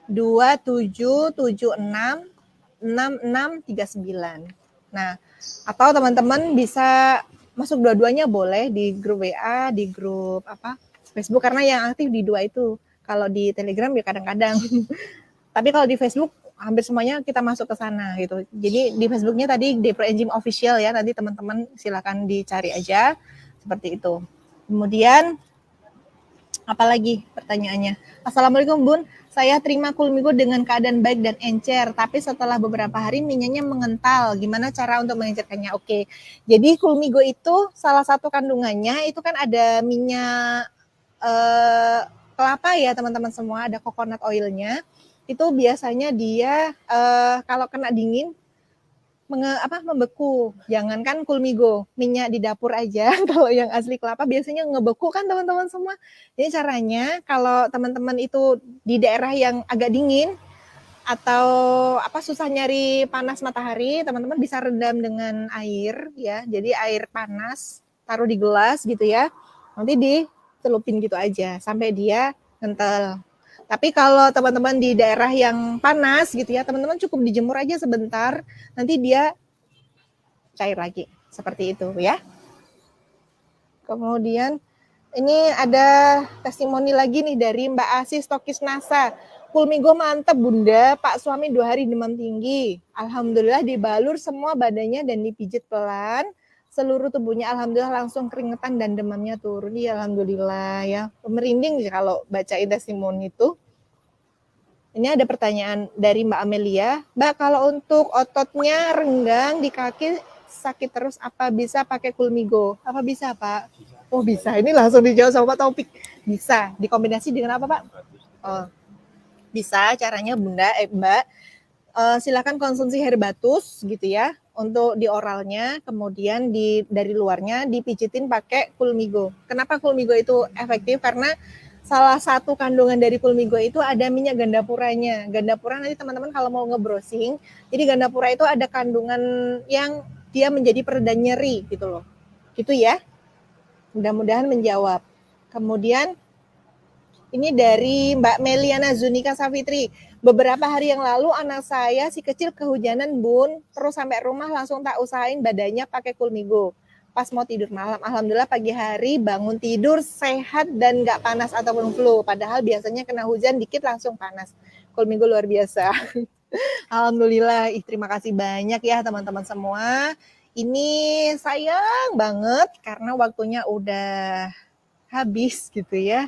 2776 6639. Nah, atau teman-teman bisa masuk dua-duanya boleh di grup WA, di grup Facebook karena yang aktif di dua itu. Kalau di Telegram ya kadang-kadang. Tapi kalau di Facebook hampir semuanya kita masuk ke sana gitu. Jadi di Facebooknya tadi Depro Enzim Official ya, nanti teman-teman silakan dicari aja seperti itu. Kemudian apalagi pertanyaannya? Assalamualaikum Bun, saya terima Kulmigo dengan keadaan baik dan encer, tapi setelah beberapa hari minyaknya mengental. Gimana cara untuk mengencerkannya? Oke, jadi Kulmigo itu salah satu kandungannya itu kan ada minyak kelapa ya teman-teman semua, ada coconut oilnya. Itu biasanya dia kalau kena dingin membeku. Jangankan Kulmigo, minyak di dapur aja kalau yang asli kelapa biasanya ngebeku kan teman-teman semua. Jadi caranya kalau teman-teman itu di daerah yang agak dingin atau susah nyari panas matahari, teman-teman bisa rendam dengan air ya. Jadi air panas taruh di gelas gitu ya. Nanti dicelupin gitu aja sampai dia kental. Tapi kalau teman-teman di daerah yang panas gitu ya, teman-teman cukup dijemur aja sebentar, nanti dia cair lagi. Seperti itu ya. Kemudian ini ada testimoni lagi nih dari Mbak Asis Stokis NASA. Kulmigo mantep Bunda, Pak suami 2 hari demam tinggi. Alhamdulillah dibalur semua badannya dan dipijit pelan. Seluruh tubuhnya alhamdulillah langsung keringetan dan demamnya turun. Ya alhamdulillah ya. Merinding kalau bacain testimoni itu. Ini ada pertanyaan dari Mbak Amelia. Mbak, kalau untuk ototnya renggang di kaki sakit terus, apa bisa pakai Kulmigo? Apa bisa, Pak? Oh, bisa. Ini langsung dijawab sama Pak Taufik. Bisa. Dikombinasi dengan apa, Pak? Oh, bisa. Caranya Bunda, Mbak, silakan konsumsi Herbatus gitu ya untuk di oralnya, kemudian dari luarnya dipijitin pakai Kulmigo. Kenapa Kulmigo itu efektif? Karena salah satu kandungan dari Kulmigo itu ada minyak gandapuranya. Gandapura nanti teman-teman kalau mau nge-browsing, jadi gandapura itu ada kandungan yang dia menjadi pereda nyeri gitu loh. Gitu ya. Mudah-mudahan menjawab. Kemudian Ini dari Mbak Meliana Zunika Safitri. Beberapa hari yang lalu anak saya si kecil kehujanan bun, terus sampai rumah langsung tak usahain badannya pakai Kulmigo. Pas mau tidur malam, alhamdulillah pagi hari bangun tidur sehat dan nggak panas ataupun flu. Padahal biasanya kena hujan dikit langsung panas. Kulmigo luar biasa. Alhamdulillah, terima kasih banyak ya teman-teman semua. Ini sayang banget karena waktunya udah habis gitu ya.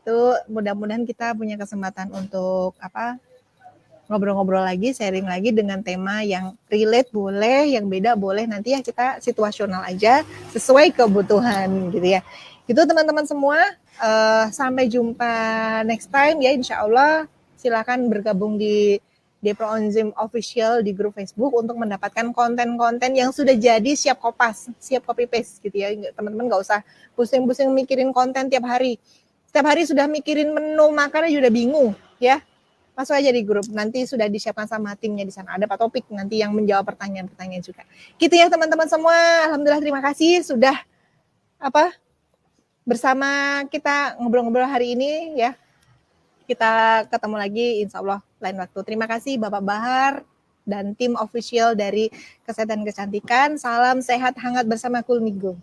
Tuh mudah-mudahan kita punya kesempatan untuk ngobrol-ngobrol lagi, sharing lagi dengan tema yang relate boleh, yang beda boleh, nanti ya kita situasional aja sesuai kebutuhan gitu ya. Itu teman-teman semua, sampai jumpa next time ya insya Allah. Silakan bergabung di Depro Onzim Official di grup Facebook untuk mendapatkan konten-konten yang sudah jadi siap kopas, siap copy paste gitu ya. Teman-teman nggak usah pusing-pusing mikirin konten tiap hari. Setiap hari sudah mikirin menu makannya sudah bingung ya. Masuk aja di grup, nanti sudah disiapkan sama timnya di sana. Ada Pak Topik nanti yang menjawab pertanyaan-pertanyaan juga. Gitu ya teman-teman semua. Alhamdulillah terima kasih sudah bersama kita ngobrol-ngobrol hari ini ya. Kita ketemu lagi insya Allah lain waktu. Terima kasih Bapak Bahar dan tim official dari Kesehatan Kecantikan. Salam sehat hangat bersama Kulmigo.